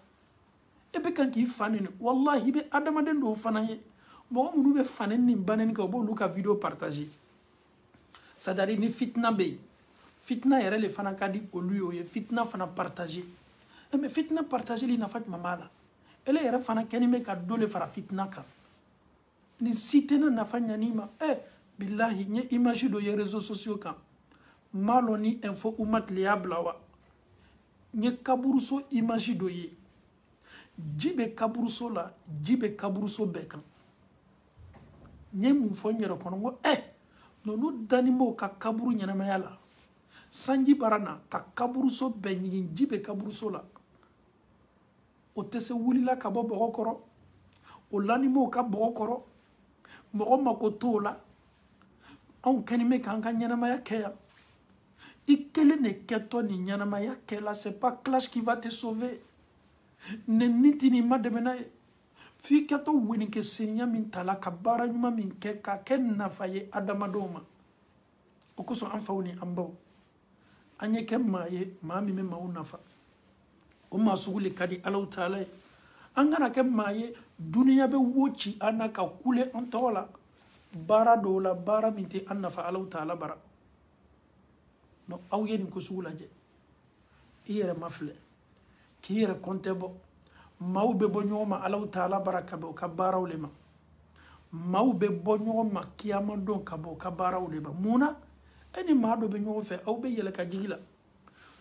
Ebe quand il faneni, wallahi be adamaden do fanaye. Bon, on nous fait une banane qui a vidéo partagée. Ça veut dire ni fitna be. Fitna yere le fana kadi au lui fitna fana partagé. Mais fitna partagé li na fat mamala. Elle yere fana kenime ka dole fara fitna ka. Ni sitena na fanya nima. Billahi nye image do ye réseaux sociaux ka. Maloni info umat liabla wa. Nye kaburuso image do ye. Jibe kaburuso la, jibe kaburuso bekan. Nye mun fo nyere kono ngo nonu danimo ka kaburu nyanamaya la sanji barana ka kaburu so be nyigi jibe kaburu so la o tese wulila ka bo bogo koro o lanimo ka bogo koro mogo makoto la on kanime kan ka nyanamaya keya ikele ne keto ni nyanamaya kela c'est pas clash qui va te sauver ne nitini mademena fi kato wini ke senya min tala ka bara nyuma min ke ka ken na faye adamadoma o ko so anfawni ambaw anye ke maye mami me mauna fa o ma sugule kadi Allah taala angana ke maye duniya be wochi anaka kule antola bara do la bara min te annafa Allah taala bara no aw yeni ko sugula je iyere mafle ki yere kontebo mawbe bo nyoma Allah taala baraka be ka baraw lema mawbe bo nyoma kiyama don ka bo ka baraw lema muna eni mado be nyofe aw be yele ka jigila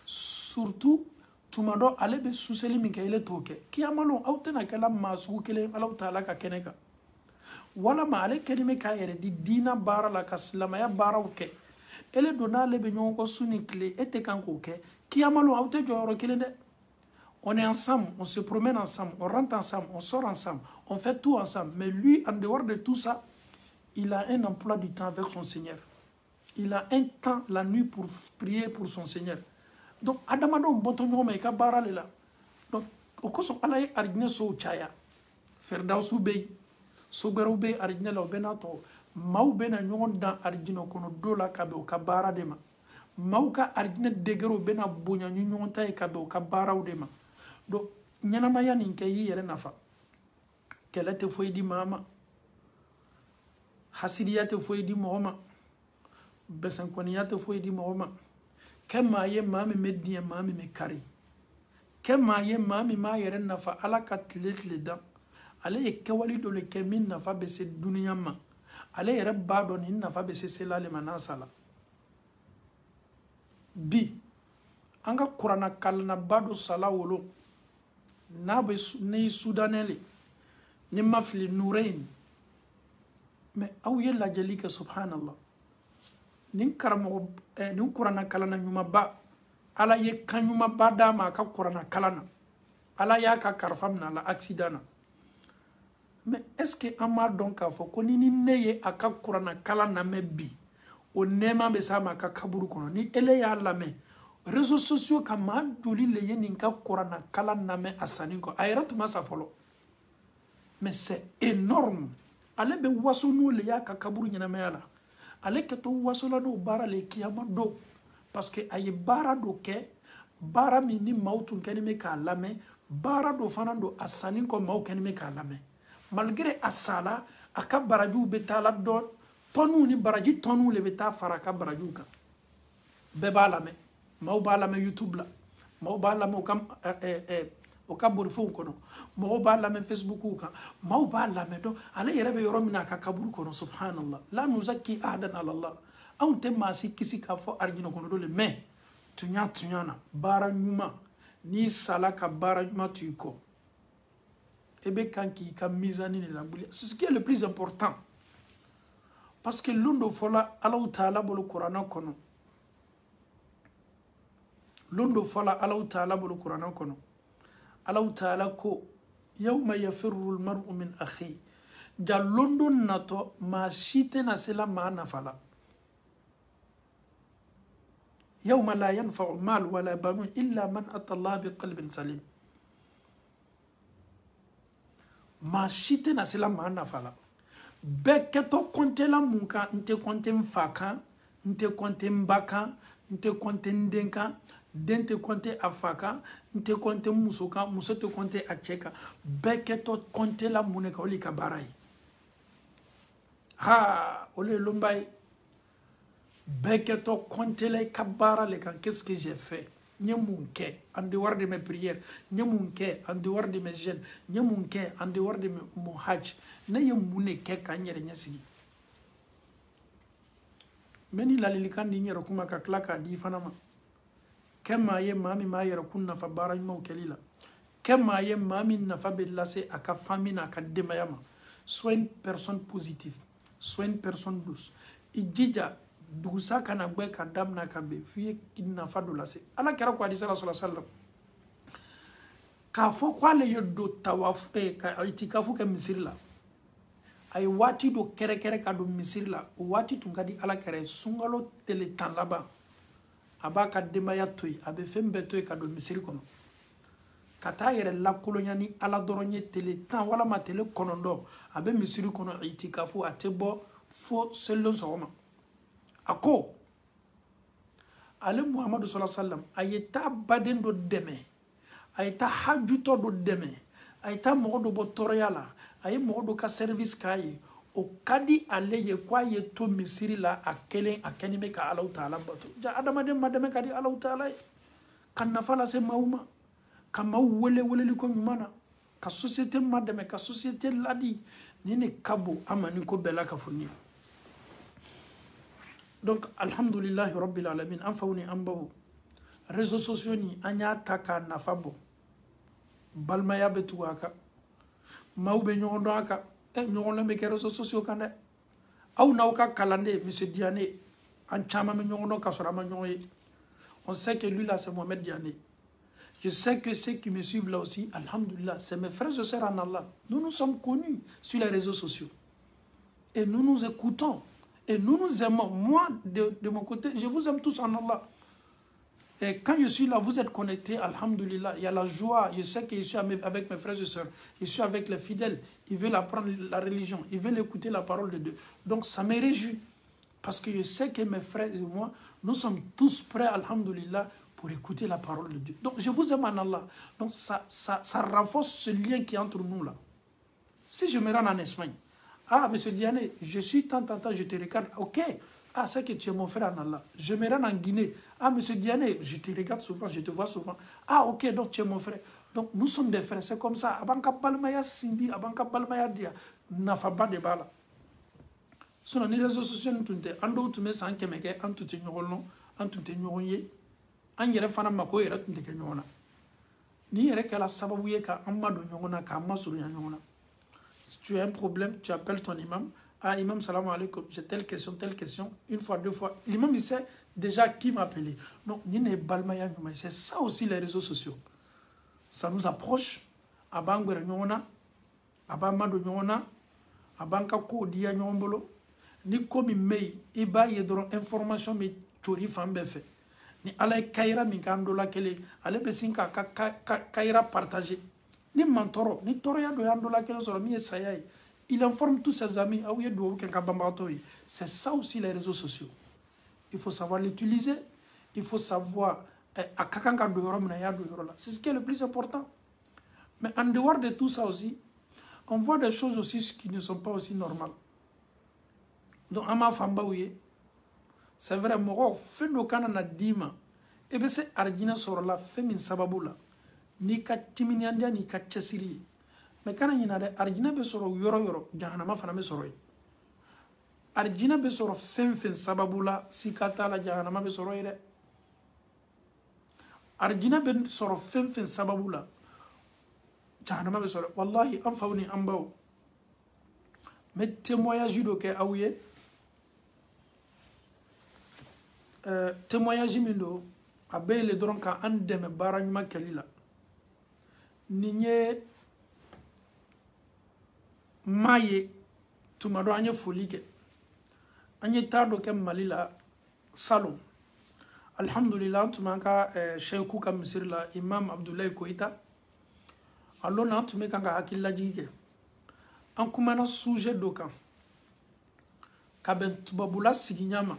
surtout tumado ale be suseli min kayele toke kiyama lon aw tena kala masu kele Allah taala ka keneka wala ma ale kenime ka yere di dina bara la ka islamaya baraw ke ele dona le be nyonko suni clé ete kanko ke kiyama lon aw te joro kele de. On est ensemble, on se promène ensemble, on rentre ensemble, on sort ensemble, on fait tout ensemble. Mais lui, en dehors de tout ça, il a un emploi du temps avec son Seigneur. Il a un temps la nuit pour prier pour son Seigneur. Donc, Adamado, Botonyo, Meka Baralela. Donc, au cours de Allah, Argne So Chaya, Ferdausu Bey, Soberu Bey, Argne La Benato, Mau Bena Nyon dans Argino Kono Dola Kabe, Kabara Dema. Mauka Argne Degero Bena Bonya Nyon Tai Kabe, Kabara Dema. Donc, ñanamaya nin ke yi yere nafa kele te foyi di mama hasidiya te foyi di mooma besankoniya te foyi di mooma ke maye mami meddiye mami me kari ke maye mami ma yere nafa ala ka tile dan ale ye kewali do le ke min nafa be se duniya ma ale yere ba do ni nafa be se selale mana sala bi anga qur'ana kalna bado sala wolo nabe ni soudaneli ni mafli nourain mais aw yella jalika subhanallah nin karamo nin qur'ana kalana nyuma ba ala ye kanyuma ba dama ka qur'ana kalana ala ya ka karfamna la accident mais est-ce que ama donc a fo ko ni neye aka qur'ana kalana me bi o nema be sama ka kaburu kono ni ele ya lame réseaux sociaux kama doli le yenin ka qur'ana kala name asani ko ayrat masa folo mais c'est énorme ale be waso no le ya ka kaburu nyina mayala ale ke to waso la do bara le kiyama do parce que ay bara do ke bara mi ni mautun kene me ka lame bara do fanando asani ko maw kene me ka lame malgré asala aka baraju betala do tonu ni baraji tonu le beta faraka baraju ka be bala me maw bala me YouTube la maw bala mo kam o ka bori fɛnw kɔnɔ mɔgɔw b'a lamɛn Facebook kan maaw b'a lamɛn donc ale yɛrɛ bɛ yɔrɔ min na a ka kaburu kɔnɔ subhanallah la nuzaki ahadan ala Allah anw tɛ maa si kisi k'a fɔ arijinɛ kɔnɔ don mais tunya na baara ɲuman n'i sala ka baara ɲuman to i kɔ e bɛ kan k'i ka mizani de labuli c'est ce qui est le plus important parce que londo fɔla Allahu Taala bolo Kuranɛ kɔnɔ londo fɔla Allahu Taala bolo Kuranɛ kɔnɔ Allahu Taala ko yawma yafirru al-mar'u min akhi ja londo natɔ maa si tɛna se la maa nafa la yawma la yanfa'u mal wala banun illa man ata Allah biqalbin salim maa si tɛna se la maa nafa la bɛɛ kɛtɔ kɔnte la mun kan n tɛ kɔnte n fa kan n tɛ kɔnte n ba kan n tɛ kɔnte n den kan den tɛ kɔnte a fa kan n tɛ kɔnte n muso kan muso tɛ kɔnte a cɛ kan bɛɛ kɛtɔ kɔnte la mun de kan o de ka baara ye ha o le ye lɔnba ye bɛɛ kɛtɔ kɔnte la i ka baara le kan qu'est-ce que j'ai fait n ye mun kɛ en dehors de mes prières n ye mun kɛ en dehors de mes jeûnes n ye mun kɛ en dehors de mon hajj ne ye mun de kɛ ka n yɛrɛ ɲɛsigi n bɛ ni ladilikan di n yɛrɛ kuma ka tila k'a di i fana ma kɛ maa ye maa min b'a yɛrɛ kun nafa baara ɲumanw kɛli la kɛ maa ye maa min nafa bɛ lase a ka famille n'a ka denbaya ma sois une personne positive sois une personne douce i jija dugusa kana gbɛ ka damina ka bɛn f'i ye nafa dɔ lase ala kɛra ko hadisa la sallallahu k'a fɔ k'ale ye don tawaf ka itikafu kɛ misiri la a ye waati dɔ kɛrɛkɛrɛ ka don misiri la o waati tun ka di ala kɛra ye sunkalo tile 10 laban a b'a ka denbaya to yen a bɛ fɛn bɛɛ to yen ka don misiri kɔnɔ ka taa yɛrɛ lakolonya ni ala dɔrɔn ye tile 10 walama tile 9 a bɛ misiri kɔnɔ itikafu a tɛ bɔ fo selidon sɔgɔma a ko ale muhamadu sallallahu alaihi wasallam a ye taa baden dɔ dɛmɛ a ye taa hajutɔ dɔ dɛmɛ a ye taa mɔgɔ dɔ bɔ tɔɔrɔya la a ye mɔgɔ dɔ ka service k'a ye o ka di ale ye k'a ye to misiri la a kelen a kɛni bɛ ka Alahu Taala bato ja adamaden ma dɛmɛ ka di Alahu Taala ye ka nafa lase maaw ma ka maaw wele weleli ko ɲuman na ka société ma dɛmɛ ka société ladi ni ne ka bon an ma ni ko bɛɛ la ka fɔ ni donc alhamdulillahi rabbil alamin an faw ni an baw réseaux sociaux ni an y'a ta k'a nafa bɔ balimaya bɛ tugu a kan maaw bɛ ɲɔgɔn dɔn a kan ɲɔgɔn bɛ kɛ réseaux sociaux kan dɛ aw n'aw ka kalanden monsieur Diané an caman bɛ ɲɔgɔn dɔn ka sɔrɔ an ma ɲɔgɔn ye on sait que lui là c'est Mohamed Diané je sais que ceux qui me suivent là aussi alhamdulillah c'est mes frères et sœurs en Allah nous nous sommes connus sur les réseaux sociaux et nous nous écoutons et nous nous aimons. Moi, de mon côté, je vous aime tous en Allah. Et quand je suis là, vous êtes connectés, alhamdulillah, il y a la joie. Je sais que je suis avec mes frères et sœurs. Je suis avec les fidèles. Ils veulent apprendre la religion. Ils veulent écouter la parole de Dieu. Donc, ça me réjouit. Parce que je sais que mes frères et moi, nous sommes tous prêts, alhamdulillah, pour écouter la parole de Dieu. Donc, je vous aime en Allah. Donc, ça renforce ce lien qui est entre nous là. Si je me rends en Espagne, ah, monsieur Diané, je suis tant, je te regarde. Ok. Ah, c'est que tu es mon frère en Allah. Je me rends en Guinée. Ah, monsieur Diané, je te regarde souvent, je te vois souvent. Ah, ok, donc tu es mon frère. Donc, nous sommes des frères. C'est comme ça. Abanka balmaya sindi, abanka balmaya dia. Nafaba de bala. Sinon, les réseaux sociaux, nous tous, ando tu me sens que meke, en tout ignorant, en tout ignorant, en yere fana mako yere tout ignorant. Ni yere kala sababuye ka amma do ignorant ka amma suru ignorant. Si tu as un problème, tu appelles ton imam. Ah, imam, salam alaikum, j'ai telle question, une fois, deux fois. L'imam, il sait déjà qui m'appeler. Donc, c'est ça aussi les réseaux sociaux. Ça nous approche. Abangwere nyona, abamado nyona, abanka ko dia nyombolo. Ni komi mei, iba yedron information me chori fambe fe. Ni ala kaira mi kandola kele, ale besinka kaira partager. Ni mantoro, ni toroya do yandola kele solo mi esayai. Il informe tous ses amis. C'est ça aussi les réseaux sociaux. Il faut savoir l'utiliser. Il faut savoir c'est ce qui est le plus important. Mais en dehors de tout ça aussi, on voit des choses aussi qui ne sont pas aussi normales. Donc, à ma femme, c'est vrai, moi, fin de canana dima, et bien c'est Ardina sur la féminin sababula. ni ka timiniyandiya ni ka cɛsiri ye mais kana ɲina dɛ arijinɛ bɛ sɔrɔ yɔrɔ yɔrɔ jahanama fana bɛ sɔrɔ yen arijinɛ bɛ sɔrɔ fɛn fɛn sababu la sika t'a la jahanama bɛ sɔrɔ yen dɛ arijinɛ bɛ sɔrɔ fɛn fɛn sababu la jahanama bɛ sɔrɔ wallahi an faw ni an baw n bɛ témoignage dɔ kɛ aw ye témoignage min don a bɛ yɛlɛ dɔrɔn ka an dɛmɛ baara ɲuman kɛli la nin ye maa ye tuma dɔ an ye foli kɛ an ye taa dɔ kɛ mali la salon alhamdulillah an tun b'an ka sheikhu ka misiri la imam abdulayi koyita a lon na an tun bɛ kan ka hakililajigi kɛ an kumana sujet dɔ kan ka bɛn tubabula sigiɲa ma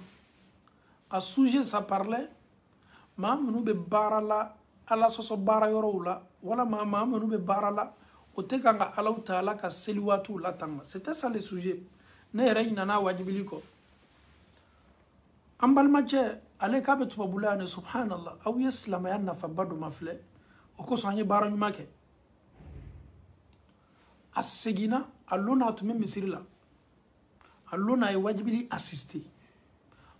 a sujet ça parlait maa minnu bɛ baara la ala sɔsɔ baara yɔrɔw la walama maa minnu bɛ baara la o tɛ kan ka alaw ta ala ka seli waatiw la tanga c'était ça le sujet ne yɛrɛ ɲinana wajibili kɔ an balimacɛ ale k'a bɛ tubabula yan subhanallah aw ye silamɛya nafaba dɔ ma filɛ o kosɔn an ye baara ɲuman kɛ a seginna a lon na a tun bɛ misiri la a lon na a ye wajibili assister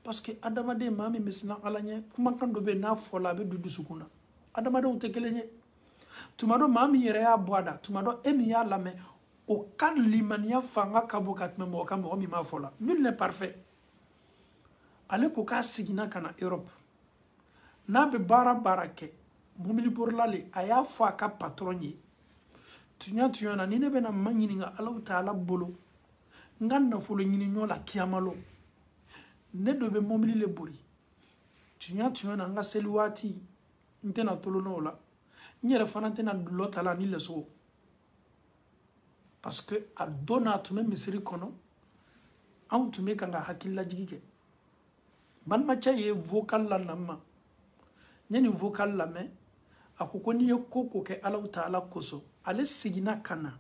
parce que adamaden maa min bɛ siran ala ɲɛ kumakan dɔ bɛ yen n'a fɔla a bɛ don dusukun na adamadenw tɛ kelen ye tuma dɔ maa min yɛrɛ y'a bɔ a da tuma dɔ e min y'a lamɛn o ka limaniya fanga ka bon ka tɛmɛ mɔgɔ kan mɔgɔ min m'a fɔla nul n'est parfait ale ko k'a seginna ka na Europe n'a bɛ baara kɛ mobili borila le a y'a fɔ a ka patron ye tuɲa na ni ne bɛna ma ɲininka alaw taala bolo n ka nafolo ɲini ɲɔ la kiyamalo ne dɔ bɛ mobili le bori tuɲa na n ka seli waati n tɛna tolo n'o la n yɛrɛ fana tɛna dulɔ ta la ni leso parce que a don n'a tun bɛ misiri kɔnɔ anw tun bɛ kan ka hakililajigi kɛ balimacɛ ye vocal la lamɛn n ye nin vocal lamɛn a ko n'i ye ko kɛ alaw taala kosɔn ale seginna ka na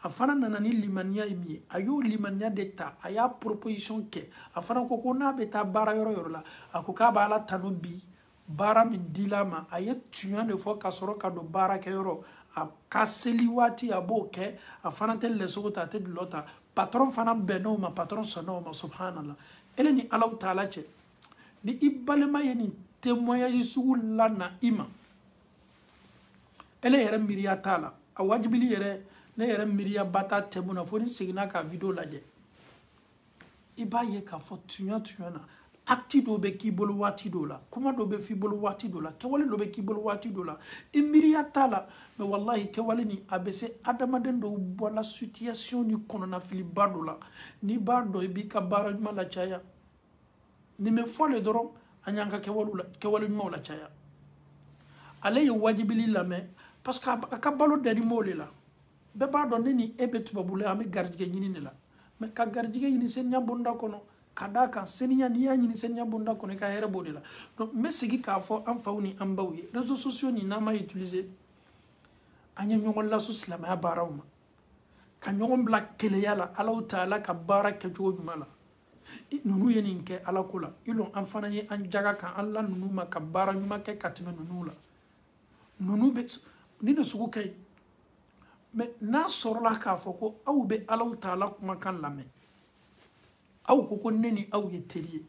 a fana nana ni limaniya ye min ye a y'o limaniya de ta a y'a proposition kɛ a fana ko n'a bɛ taa baara yɔrɔ la a ko k'a b'a la tanu bi baara min dila ma a ye tuɲa de fɔ ka sɔrɔ ka don baarakɛyɔrɔ a ka seli waati a b'o kɛ a fana tɛ lɛsogo ta a tɛ dulɔ ta patron fana bɛnn'o ma patron sɔnn'o ma subhanallah ele ni alaw taala cɛ ni i balima ye nin témoignage sugu la na i ma ele yɛrɛ miiriya t'a la a wajibili yɛrɛ ne yɛrɛ miiriya ba t'a tɛmu na fo ni seginna ka video lajɛ i b'a ye k'a fɔ tuɲa na acte dɔ bɛ k'i bolo waati dɔ la kuma dɔ bɛ f'i bolo waati dɔ la kɛwale dɔ bɛ k'i bolo waati dɔ la i miiriya t'a la mais wallahi kɛwale ni a bɛ se adamaden dɔw bɔla situation ni kɔnɔnafiliba dɔ la n'i b'a dɔn i b'i ka baara ɲuman la caya nin bɛ fɔ le dɔrɔn an y'an ka kɛwale ɲumanw la caya ale ye wajibili lamɛn parce que a ka balo dɛni m'o le la bɛɛ b'a dɔn ne ni e bɛ tubabula an bɛ garijɛgɛ ɲini de la mais ka garijɛgɛ ɲini seniya bonda kɔnɔ ka d'a kan seniya n'i y'a ɲini seniya bonda kɔnɔ i ka hɛrɛ b'o de la donc n bɛ segin k'a fɔ an faw ni an baw ye réseaux sociaux ni n'an m'a utiliser an ye ɲɔgɔn laso silamɛya baaraw ma ka ɲɔgɔn bila keleya la alaw taala ka baara kɛcogo ɲuman la nunu ye nin kɛ ala ko la i lɔn an fana ye an jaga kan an la nunu ma ka baara ɲuman kɛ ka tɛmɛ nunu la nunu bɛ ni de sugu ka ɲi mais n'a sɔrɔla k'a fɔ ko aw bɛ alaw taala kumakan lamɛn aw ko ne ni aw ye teri ye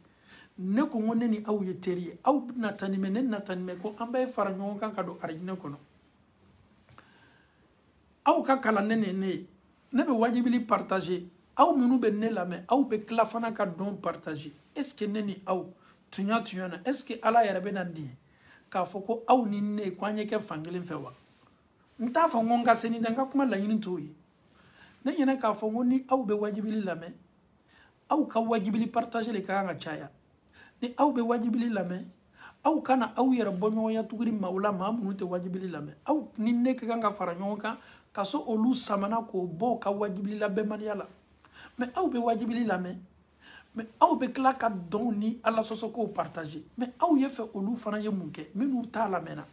ne ko ne ni aw ye teri ye aw bɛna taa nin mɛn ne bɛna taa nin mɛn ko an bɛɛ fara ɲɔgɔn kan ka don arijinɛ kɔnɔ aw ka kalan ne ni ne ye ne bɛ wajibili partager aw minnu bɛ ne lamɛn aw bɛ tila fana ka dɔn partager est ce que ne ni aw tuɲa na est ce que ala yɛrɛ bɛna diɲɛ k'a fɔ ko aw ni ne ko an ye kɛ fankelen fɛ wa n t'a fɔ n ka seni dɛ n ka kuma laɲini t'o ye ne ɲinɛ k'a fɔ ni aw bɛ wajibili lamɛn aw ka wajibili partager le ka kan ka caya ni aw bɛ wajibili lamɛn aw kana aw yɛrɛ bɔ ɲɔgɔnya tuguni maaw la maa minnu tɛ wajibili lamɛn aw ni ne ka kan ka fara ɲɔgɔn kan ka so olu samana k'o bɔ ka wajibili labɛnbaliya la mais aw bɛ wajibili lamɛn mais aw bɛ tila ka dɔn ni ala sɔsɔ k'o partager mais aw ye fɛ olu fana ye mun kɛ minnu t'a lamɛnna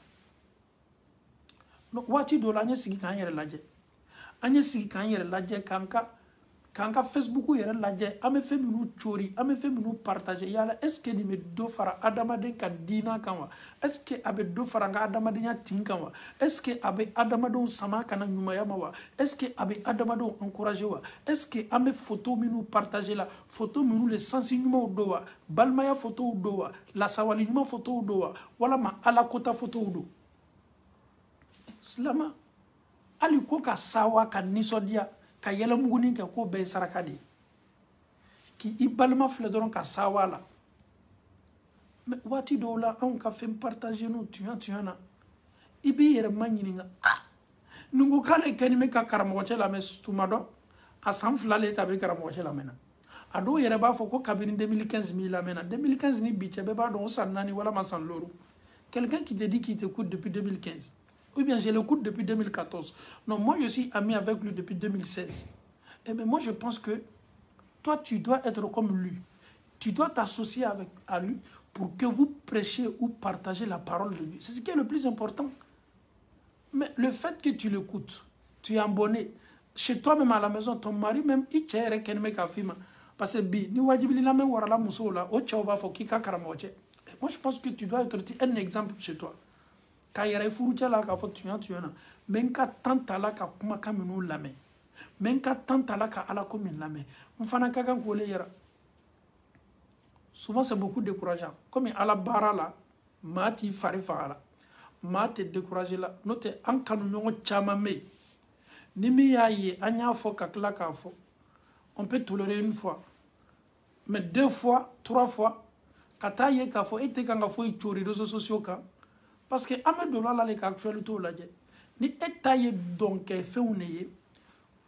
waati dɔ la an ye sigi k'an yɛrɛ lajɛ k'an ka Quand on Facebook yɛrɛ lajɛ an bɛ fɛn minnu cori an bɛ fɛn minnu partager yala est ce que nin bɛ dɔ fara adamaden ka diina kan wa est ce que a bɛ dɔ fara n ka adamadenya tin kan wa est ce que a bɛ adamadenw sama ka na ɲumanya ma wa est ce que a bɛ adamadenw encourager wa est ce que an bɛ photo minnu partager la photo minnu le sansi ɲumanw don wa balimaya photow don wa lasawali ɲuman photow don wa walama alakota photow don silama hali ko ka sawa ka nisɔndiya ka yɛlɛmuguni kɛ k'o bɛɛ ye saraka de ye k'i balima filɛ dɔrɔn ka sawa la mais waati dɔw la anw ka fɛn partager n'u tuɲa na i b'i yɛrɛ ma ɲininka nin ko k'ale kɛni bɛ ka karamɔgɔcɛ lamɛn tuma dɔ a san 2 le ta bɛ karamɔgɔcɛ lamɛnna a dɔw yɛrɛ b'a fɔ ko kabini 2015 m'i lamɛnna 2015 ni bi cɛ bɛɛ b'a dɔn o san 4 walama san 5 quelqu'un qui te dit qu'il t'écoute depuis 2015 ou bien je l'écoute depuis 2014. Non, moi je suis ami avec lui depuis 2016. Et mais moi je pense que toi tu dois être comme lui. Tu dois t'associer à lui pour que vous prêchiez ou partagez la parole de lui. C'est ce qui est le plus important. Mais le fait que tu l'écoutes, tu es abonné, chez toi-même à la maison, ton mari même, il tient qu'un film. Parce que ni wajibili la même warala musola, o tchauba fo kika karamoche. Moi je pense que tu dois être un exemple chez toi. Ka yɛrɛ furucɛ la k'a fɔ tuɲa na mɛ n ka tan ta la ka kumakan minnu lamɛn mɛ n ka tan ta la ka alako min lamɛn n fana ka kan k'o le yɛrɛ souvent c'est beaucoup décourageant comme ala baara la maa t'i fari faga la maa tɛ découragé la n'o tɛ an kanuɲɔgɔn caman bɛ yen ni min y'a ye an y'a fɔ ka tila k'a fɔ on peut tolérer une fois mais 2 fois 3 fois ka taa ye k'a fɔ e tɛ kan ka foyi cori réseaux sociaux kan parce que an bɛ don la le ka actualité lajɛ ni e ta ye dɔn kɛ fɛnw de ye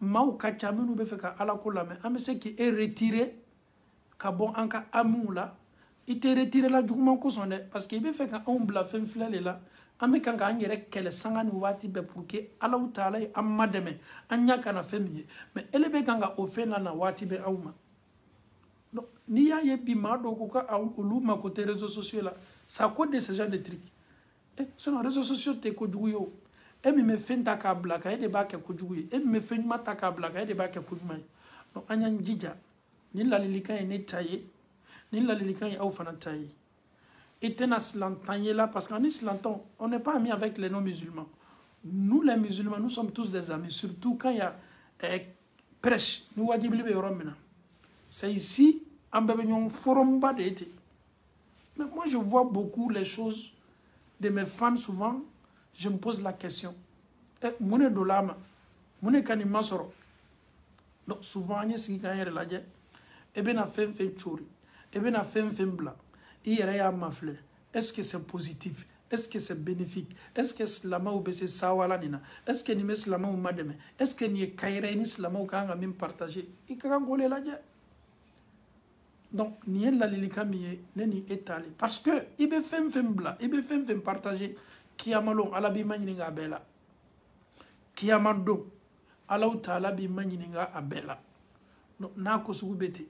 maaw ka ca minnu bɛ fɛ ka alako lamɛn an bɛ se k'e retirer ka bɔ an ka amiw la i tɛ retirer la juguman kosɔn dɛ parce que i bɛ fɛ ka anw bila fɛn filɛ de la an bɛ kan k'an yɛrɛ kɛlɛ sanga ni waati bɛɛ pour que alaw taala ye an ma dɛmɛ an ɲa kana fɛn min ye mais ele bɛ kan ka o fɛn na waati bɛɛ aw ma donc n'i y'a ye bi maa dɔw ko ka olu mako tɛ réseaux sociaux la c'est à cause de ce genre de trucs. Sinon réseaux sociaux tɛ kojugu ye o e min bɛ fɛn ta k'a bila kan e de b'a kɛ kojugu ye e min bɛ fɛn ɲuman ta k'a bila kan e de b'a kɛ kojuguman ye donc an y'an jija ni ladilikan ye ne ta ye ni ladilikan ye aw fana ta ye i tɛna silantan ye la parce que ni silantanw on n'est pas amis avec les non musulmans nous les musulmans nous sommes tous des amis surtout quand il y a prêche ni wajibili bɛ yɔrɔ min na c'est ici an bɛɛ bɛ ɲɔgɔn forum ba de ye ten mais moi je vois beaucoup les choses de mes fans souvent, je me pose la question. Mune dolama, mune kanima soro. Donc souvent, on est quand il y a et bien a fait chori, et bien a fait bla. Il y a mafle. Est-ce que c'est positif? Est-ce que c'est bénéfique? Est-ce que slama ou bese sawala nina? Est-ce que ni mes slama ou madame? Est-ce que ni kaire ni slama ou kanga même partager? Il kan gole la dia. Donc, ni est la lilika miye, ni étalé. Parce que, il be fem bla, il be fem partager, qui a malon, ala bi manininga abela. Qui a mando, ala ou ta ala bi manininga abela. Donc, na ko sugu bete.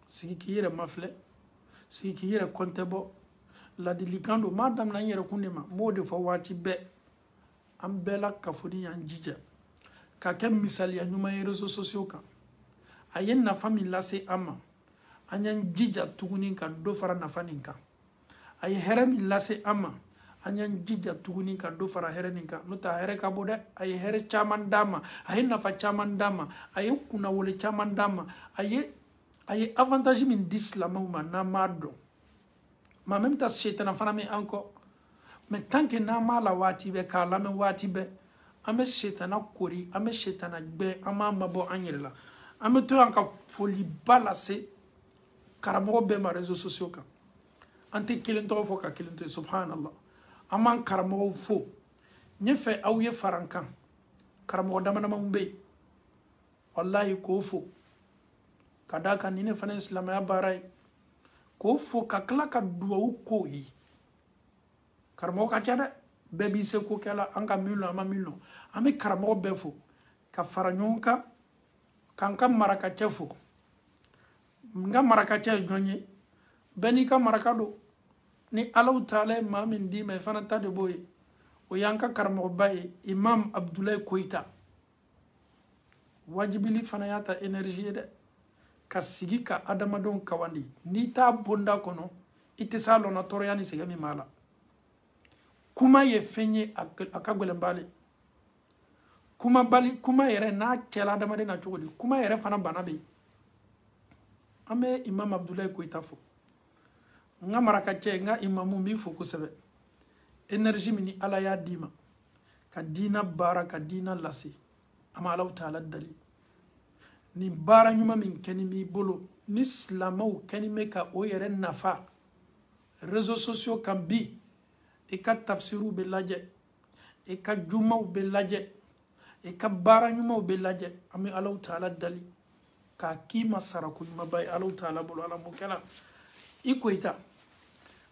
Si qui yere mafle, si qui yere kontebo, la dilikando, madame na yere kundema, mo de fo wati be, ambela kafoni yanjija. Kakem misali ya nyuma ye réseaux sociaux kan. Ayen na famille la se ama. An y'an jija tuguni ka dɔ fara nafa nin kan a ye hɛrɛ min lase an ma an y'an jija tuguni ka dɔ fara hɛrɛ nin kan n'o tɛ a hɛrɛ ka bon dɛ a ye hɛrɛ caman d'an ma a ye nafa caman d'an ma a ye kunnawolo caman d'an ma a ye avantage min di silamɛw ma n'an m'a dɔn mais en même temps shetana fana bɛ an kɔ mais tant que n'an m'a la waati bɛɛ k'a lamɛn waati bɛɛ an bɛ shetana kori an bɛ shetana gbɛ an b'a mabɔ an yɛrɛ la an bɛ to yan ka foliba lase karamɔgɔ bɛɛ ma réseaux sociaux kan an tɛ kelen tɔgɔ fɔ ka kelen to yen subhanallah an b'an karamɔgɔw fo n fɛ aw ye fara n kan karamɔgɔ damadamaw bɛ yen wallahi k'o fo ka d'a kan ni ne fana ye silamɛya baara ye k'o fo ka tila ka duwawu k'o ye karamɔgɔ ka ca dɛ bɛɛ b'i se ko kɛ la an ka min lɔn an ma min lɔn an bɛ karamɔgɔ bɛɛ fo ka fara ɲɔgɔn kan k'an ka marakacɛ fo n ka marakacɛ ye jɔn ye bɛɛ n'i ka maraka don ni alaw taala ye maa min d'i ma i fana ta de b'o ye o y'an ka karamɔgɔba ye imam abdulayi koyita wajibili fana yata énergie de ka sigi ka adamadon kawandi ni ta bonda kono ite sa lona toroyani segami mala kuma ye fenye akagwele mbali kuma bali kuma yere na kela adamade na chogodi kuma yere fana banabe ame imam Abdoulaye Koita fo nga maraka che nga imamu mi fo kusebe énergie mini ala ya dima ka dina bara ka dina lasi ama Allah taala dali ni bara nyuma min keni mi bolo ni islamaw keni me ka o yere nafa réseaux sociaux kan bi e ka tafsiru be laje e ka jumaw be laje e ka bara nyuma be laje ami Allah taala dali ka kima saraku nyuma bay Allah taala bolo ala mukala ikoita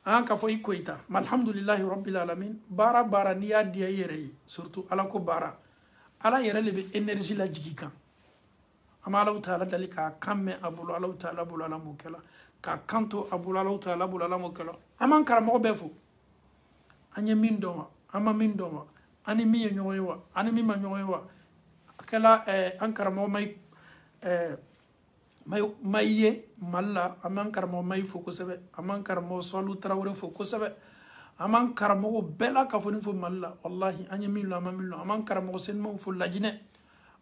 ka fo ikoita alhamdulillah rabbil alamin bara ni ya dia yere surtout ala ko bara ala yere le be énergie la jigika ama Allah taala dali ka kamme abulu Allah taala bolo ala mukala ka kanto abulu Allah taala bolo ala mukala aman karamo be fo anye min doma ama min doma ani mi nyoyewa ani mi ma nyoyewa kala an karamo may ye malla aman karamo may fo ko sebe aman karamo solu trawre fo ko sebe aman karamo bela ka fo ni fo malla wallahi anye min lo aman karamo sen mo fo lajine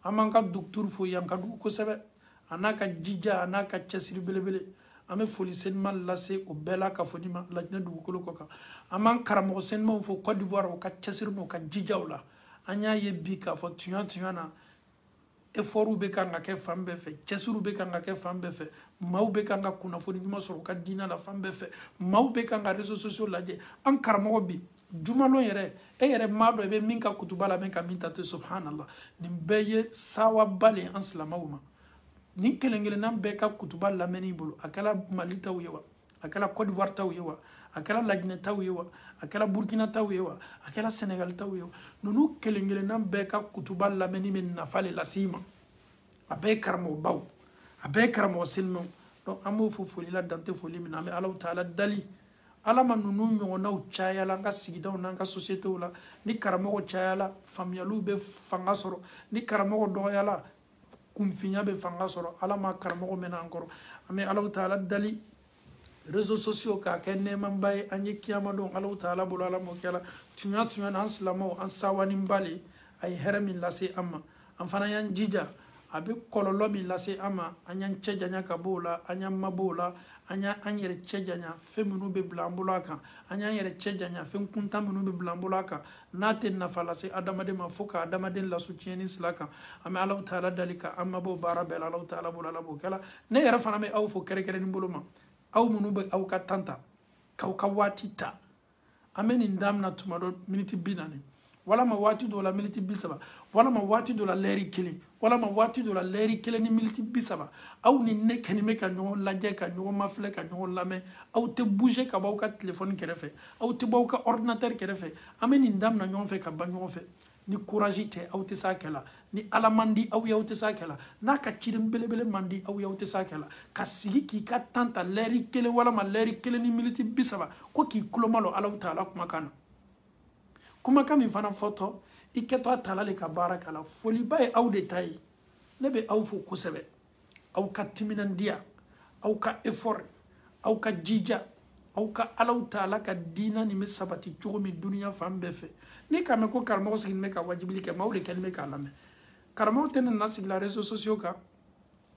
aman ka docteur fo yanka du ko sebe anaka jija anaka chesiri belebele ame foli sen mal lase o bela ka fo ni ma lajine du ko ko ka aman karamo sen mo fo Côte d'Ivoire o ka chesiri no ka jijawla anya ye bi ka fo tuyana effortu be kanga ke fambe fe chesuru be kanga ke fambe fe mau be kanga kuna fo ni ma soro ka dina la fambe fe mau be kanga réseaux sociaux laje an karamo bi jumalo yere yere mado be min ka kutubala men ka min tatu subhanallah nim beye sawa bale an islamawma nin kelengele nan be ka kutubala la meni bolo akala malita wiwa akala Côte d'Ivoire tawiwa akala lajne tawiwa akala Burkina tawiwa akala Sénégal tawiwa nunu kelengele nan be ka kutubala la meni men nafale la sima abe karamo baw abe karamo silmo donc amo fo foli la dante foli min ame Allah taala dali ala ma nunu ɲɔgɔnnaw cayala n ka sigidaw n'an ka sociétéw la ni karamɔgɔ cayala faamuyaliw bɛ fanga sɔrɔ ni karamɔgɔ dɔgɔyala kunfinya bɛ fanga sɔrɔ ala ma karamɔgɔ mɛna an kɔrɔ an bɛ alaw taala dali réseaux sociaux k'a kɛ nɛɛmaba ye an ye kiyama don alaw taala bolo ala m'o kɛla tunya na an silamɛw an sawaninba le a ye hɛrɛ min lase an ma an fana y'an jija a bɛ kɔlɔlɔ min lase an ma an y'an cɛ janya ka bɔ o la an y'an mabɔ o la an yɛrɛ cɛ janya fɛn minnu bɛ bila an bolo a kan an y'an yɛrɛ cɛ janya fɛn kuntan minnu bɛ bila an bolo a kan n'a tɛ nafa lase adamaden ma fo ka adamaden lasu tiɲɛni sira kan an bɛ alaw taala dali ka an mabɔ baara bɛɛ la alaw taala bolo ala b'o kɛla ne yɛrɛ fana bɛ aw fo kɛrɛkɛrɛnin bolo ma aw minnu bɛ aw ka tan ta k'aw ka waati ta an bɛ nin daminɛ tuma dɔ miniti 40 walama waati dɔ la miniti 30 walama waati dɔ la lɛri 1 walama waati dɔ la lɛri 1 ni miniti 30 aw ni ne kɛni bɛ ka ɲɔgɔn lajɛ ka ɲɔgɔn mafilɛ ka ɲɔgɔn lamɛn aw tɛ bouger ka bɔ aw ka téléphone kɛrɛfɛ aw tɛ bɔ aw ka ordinateur kɛrɛfɛ an bɛ nin daminɛ ɲɔgɔn fɛ ka ban ɲɔgɔn fɛ ni courage tɛ aw tɛ s'a kɛla ni ala man di aw ye aw tɛ s'a kɛla n'a ka ciden belebele man di aw ye aw tɛ s'a kɛla ka sigi k'i ka tan ta lɛri 1 walama lɛri 1 ni miniti 30 ko k'i kulomalo alaw taala kumakan na kumakan min fana fɔtɔ i kɛtɔ a tala le ka baara k'a la foliba ye aw de ta ye ne bɛ aw fo kosɛbɛ aw ka timinandiya aw ka effort aw ka jija aw ka alaw taala ka diina nin bɛ sabati cogo min duniya fan bɛɛ fɛ ni k'a mɛn ko karamɔgɔ sigilen bɛ ka wajibili kɛ maaw de kɛlen bɛ k'a lamɛn karamɔgɔ tɛ nana sigi la réseaux sociaux kan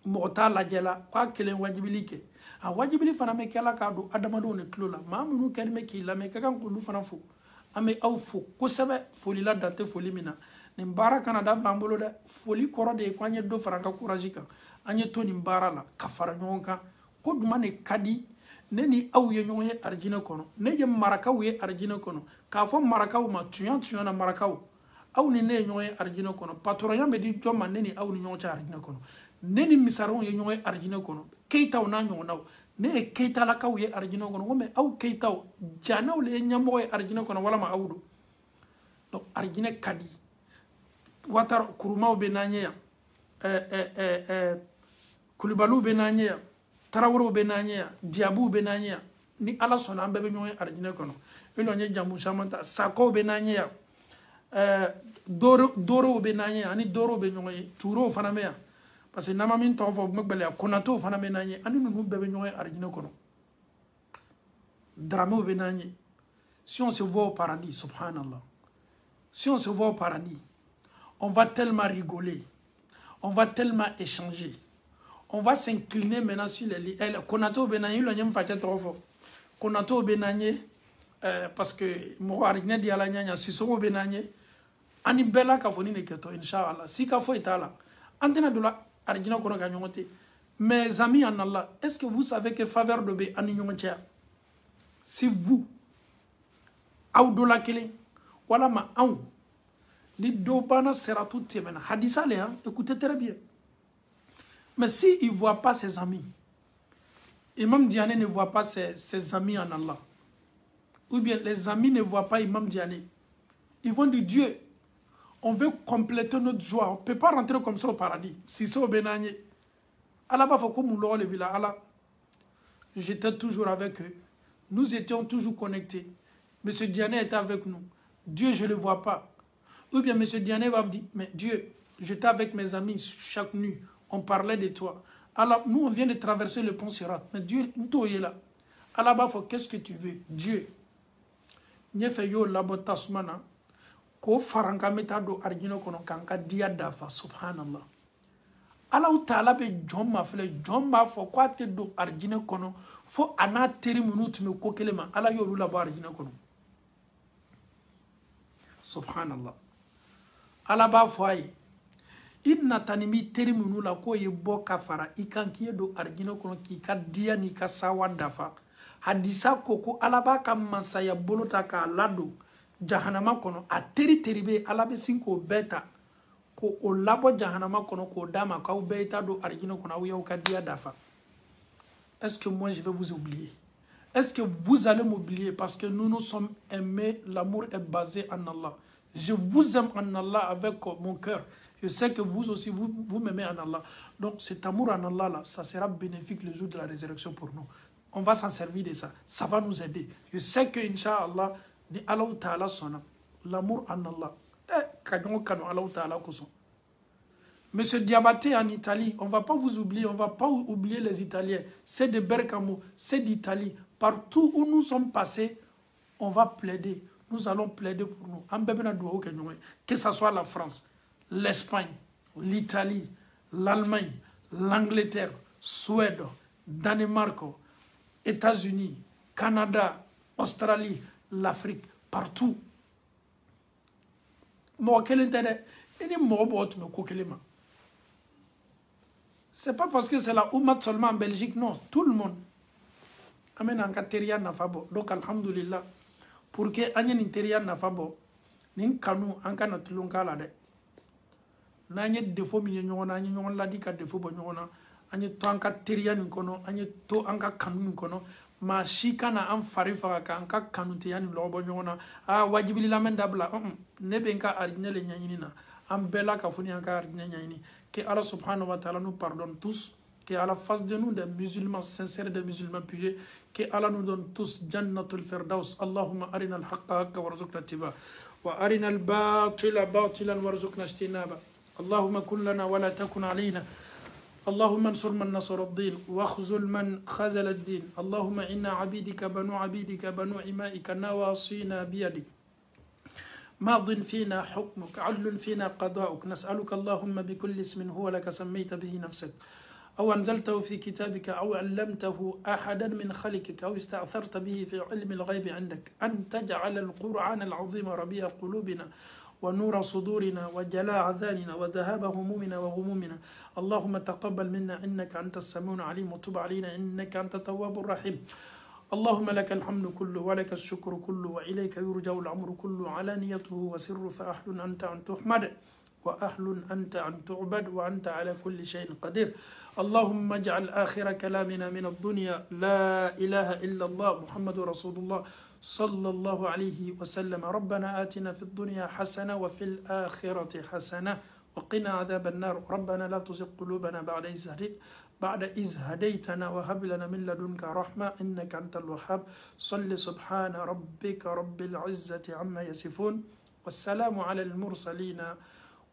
mɔgɔ t'a lajɛla k'a kelen wajibili kɛ a wajibili fana bɛ kɛla k'a don adamadenw de tulo la maa minnu kɛlen bɛ k'i lamɛn ka kan k'olu fana fo an bɛ aw fo kosɛbɛ foli la dan tɛ foli min na nin baara kana dabila an bolo dɛ foli kɔrɔ de ye ko an ye dɔ fara an ka courage kan an ye to nin baara la ka fara ɲɔgɔn kan ko juma de ka di ne ni aw ye ɲɔgɔn ye arijinɛ kɔnɔ ne ye marakaw ye arijinɛ kɔnɔ k'a fɔ marakaw ma tunya na marakaw aw ni ne ye ɲɔgɔn ye arijinɛ kɔnɔ patɔrɔnya bɛ di jɔn ma ne ni aw ni ɲɔgɔn cɛ arijinɛ kɔnɔ ne ni misarenw ye ɲɔgɔn ye arijinɛ kɔnɔ keyitaw n'a ɲɔgɔnnaw ne ye keyitalakaw ye arijinɛ kɔnɔ ko mɛ aw keyitaw janaw le ye ɲɛmɔgɔ ye arijinɛ kɔnɔ walama aw don donc arijinɛ ka di watara kurumaw bɛ n'an ye yan kulibaliw bɛ n'an ye yan tarawelew bɛ n'an ye yan diyabuw bɛ n'an ye yan ni ala sɔnna an bɛɛ bɛ ɲɔgɔn ye arijinɛ kɔnɔ i lɔn ye jamu caman ta sakaw bɛ n'an ye yan dorow bɛ n'an ye yan ani dorow bɛ ɲɔgɔn ye turow fana bɛ yan parce que nama min tɔgɔ fɔ gbɛgbɛlɛ konato fana bɛ n'an ye ani ninnu bɛɛ bɛ ɲɔgɔn ye arijinɛ kɔnɔ Dramew bɛ n'an ye si on se voit au paradis subhanallah si on se voit au paradis on va tellement rigoler on va tellement échanger on va s'incliner maintenant sur les lits konato bɛ n'an ye ilo ɲɛ facɛ tɔgɔ fɔ konato bɛ n'an ye parce que mɔgɔ arijinɛ di ala ɲaɲa Sisoko bɛ n'an ye ani bɛɛ la ka fɔ ni ne kɛtɔ inshallah si ka foyi t'a la an tɛna don arijinɛ kɔnɔ ka ɲɔgɔn ten mes amis en Allah est-ce que vous savez que faveur dɔ bɛ an ni ɲɔgɔn cɛ si vous aw dɔ la kelen walama anw ni dɔ banna siratu tɛmɛna hadisa le hein écoutez très bien mais si il voit pas ses amis Imam Diané ne voit pas ses amis en Allah ou bien les amis ne voient pas Imam Diané ils vont dire Dieu on veut compléter notre joie on ne peut pas rentrer comme ça au paradis si c'est au Benanye Allah va faire comme le bila Allah j'étais toujours avec eux nous étions toujours connectés Monsieur Diané était avec nous Dieu je ne le vois pas ou bien Monsieur Diané va me dire mais Dieu j'étais avec mes amis chaque nuit on parlait de toi alors nous on vient de traverser le pont Sirat mais Dieu nous est là Allah va faire qu'est-ce que tu veux Dieu n'y fait yo labo tasmana ko faranka meta do arjino kono kanka dia dafa subhanallah Allah taala be jomma fele jomma fo ko ate do arjino kono fo ana teri minute me ko kelema Allah yo lula ba arjino kono subhanallah Allah ba fo ay inna tanimi teri minu la ko ye bo kafara ikan kiye do arjino kono ki ka dia ni ka sawa dafa hadisa ko Allah ba ka masaya bolota ka lado jahanama kono a teri be ala be sin ko beta ko o labo jahanama kono ko dama ka beta do arjino kono aw yaw ka dia dafa est-ce que moi je vais vous oublier est-ce que vous allez m'oublier parce que nous nous sommes aimés l'amour est basé en Allah je vous aime en Allah avec mon cœur je sais que vous aussi vous m'aimez en Allah donc cet amour en Allah là ça sera bénéfique le jour de la résurrection pour nous on va s'en servir de ça ça va nous aider je sais que inchallah ni Allah Ta'ala sonna l'amour en Allah kano Allah Ta'ala koson Monsieur Diabaté en Italie on va pas vous oublier on va pas oublier les Italiens c'est de Bergamo c'est d'Italie partout où nous sommes passés on va plaider nous allons plaider pour nous que ce soit la France l'Espagne l'Italie l'Allemagne l'Angleterre Suède Danemark États-Unis Canada Australie l'Afrique, partout. C'est pas parce que c'est la Oumma seulement en Belgique, non, tout le monde. Amen, en Kateria Nafabo. Donc, alhamdulillah, pour que Anyen Interia Nafabo, Nin Kanu, Ankana Tulunka Lade. Nanye défaut, Mignona, Nyon Ladika défaut, Bonyona, Anye Tanka Teria Nkono, Anye To Anka Kanu Nkono. Ma shikana am farifa ka anka kanute yani lobo nyona wajibili la mendabla nebe nka arinele nyanyini na am bela ka funi anka arinele nyanyini que Allah subhanahu wa ta'ala nous pardonne tous que Allah fasse de nous des musulmans sincères des musulmans pieux que Allah nous donne tous jannatul firdaus Allahumma arina al-haqqa haqqa warzuqna ittiba wa arina al-batila batilan warzuqna ijtinaba Allahumma kun lana wa la takun alayna اللهم انصر من نصر الدين واخذل من خذل الدين اللهم إنا عبيدك بنو عبيدك بنو إمائك نواصينا بيدك ماض فينا حكمك عدل فينا قضاؤك نسألك اللهم بكل اسم هو لك سميت به نفسك أو أنزلته في كتابك أو علمته أحدا من خلقك أو استأثرت به في علم الغيب عندك أن تجعل القرآن العظيم ربيع قلوبنا ونور صدورنا وجلاء عذاننا وذهاب همومنا وغمومنا اللهم تقبل منا إنك أنت السميع العليم وتب علينا إنك أنت التواب الرحيم اللهم لك الحمد كله ولك الشكر كله وإليك يرجع الأمر كله علانيته وسر فأهل أنت أن تحمد وأهل أنت أن تعبد وأنت على كل شيء قدير اللهم اجعل آخر كلامنا من الدنيا لا إله إلا الله محمد رسول الله صلى الله عليه وسلم ربنا آتنا في الدنيا حسنة وفي الآخرة حسنة وقنا عذاب النار ربنا لا تزغ قلوبنا بعد إذ هديتنا وهب لنا من لدنك رحمة إنك أنت الوهاب صل سبحان ربك رب العزة عما يصفون والسلام على المرسلين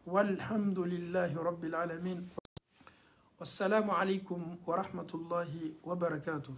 والحمد لله رب العالمين والسلام عليكم ورحمة الله وبركاته.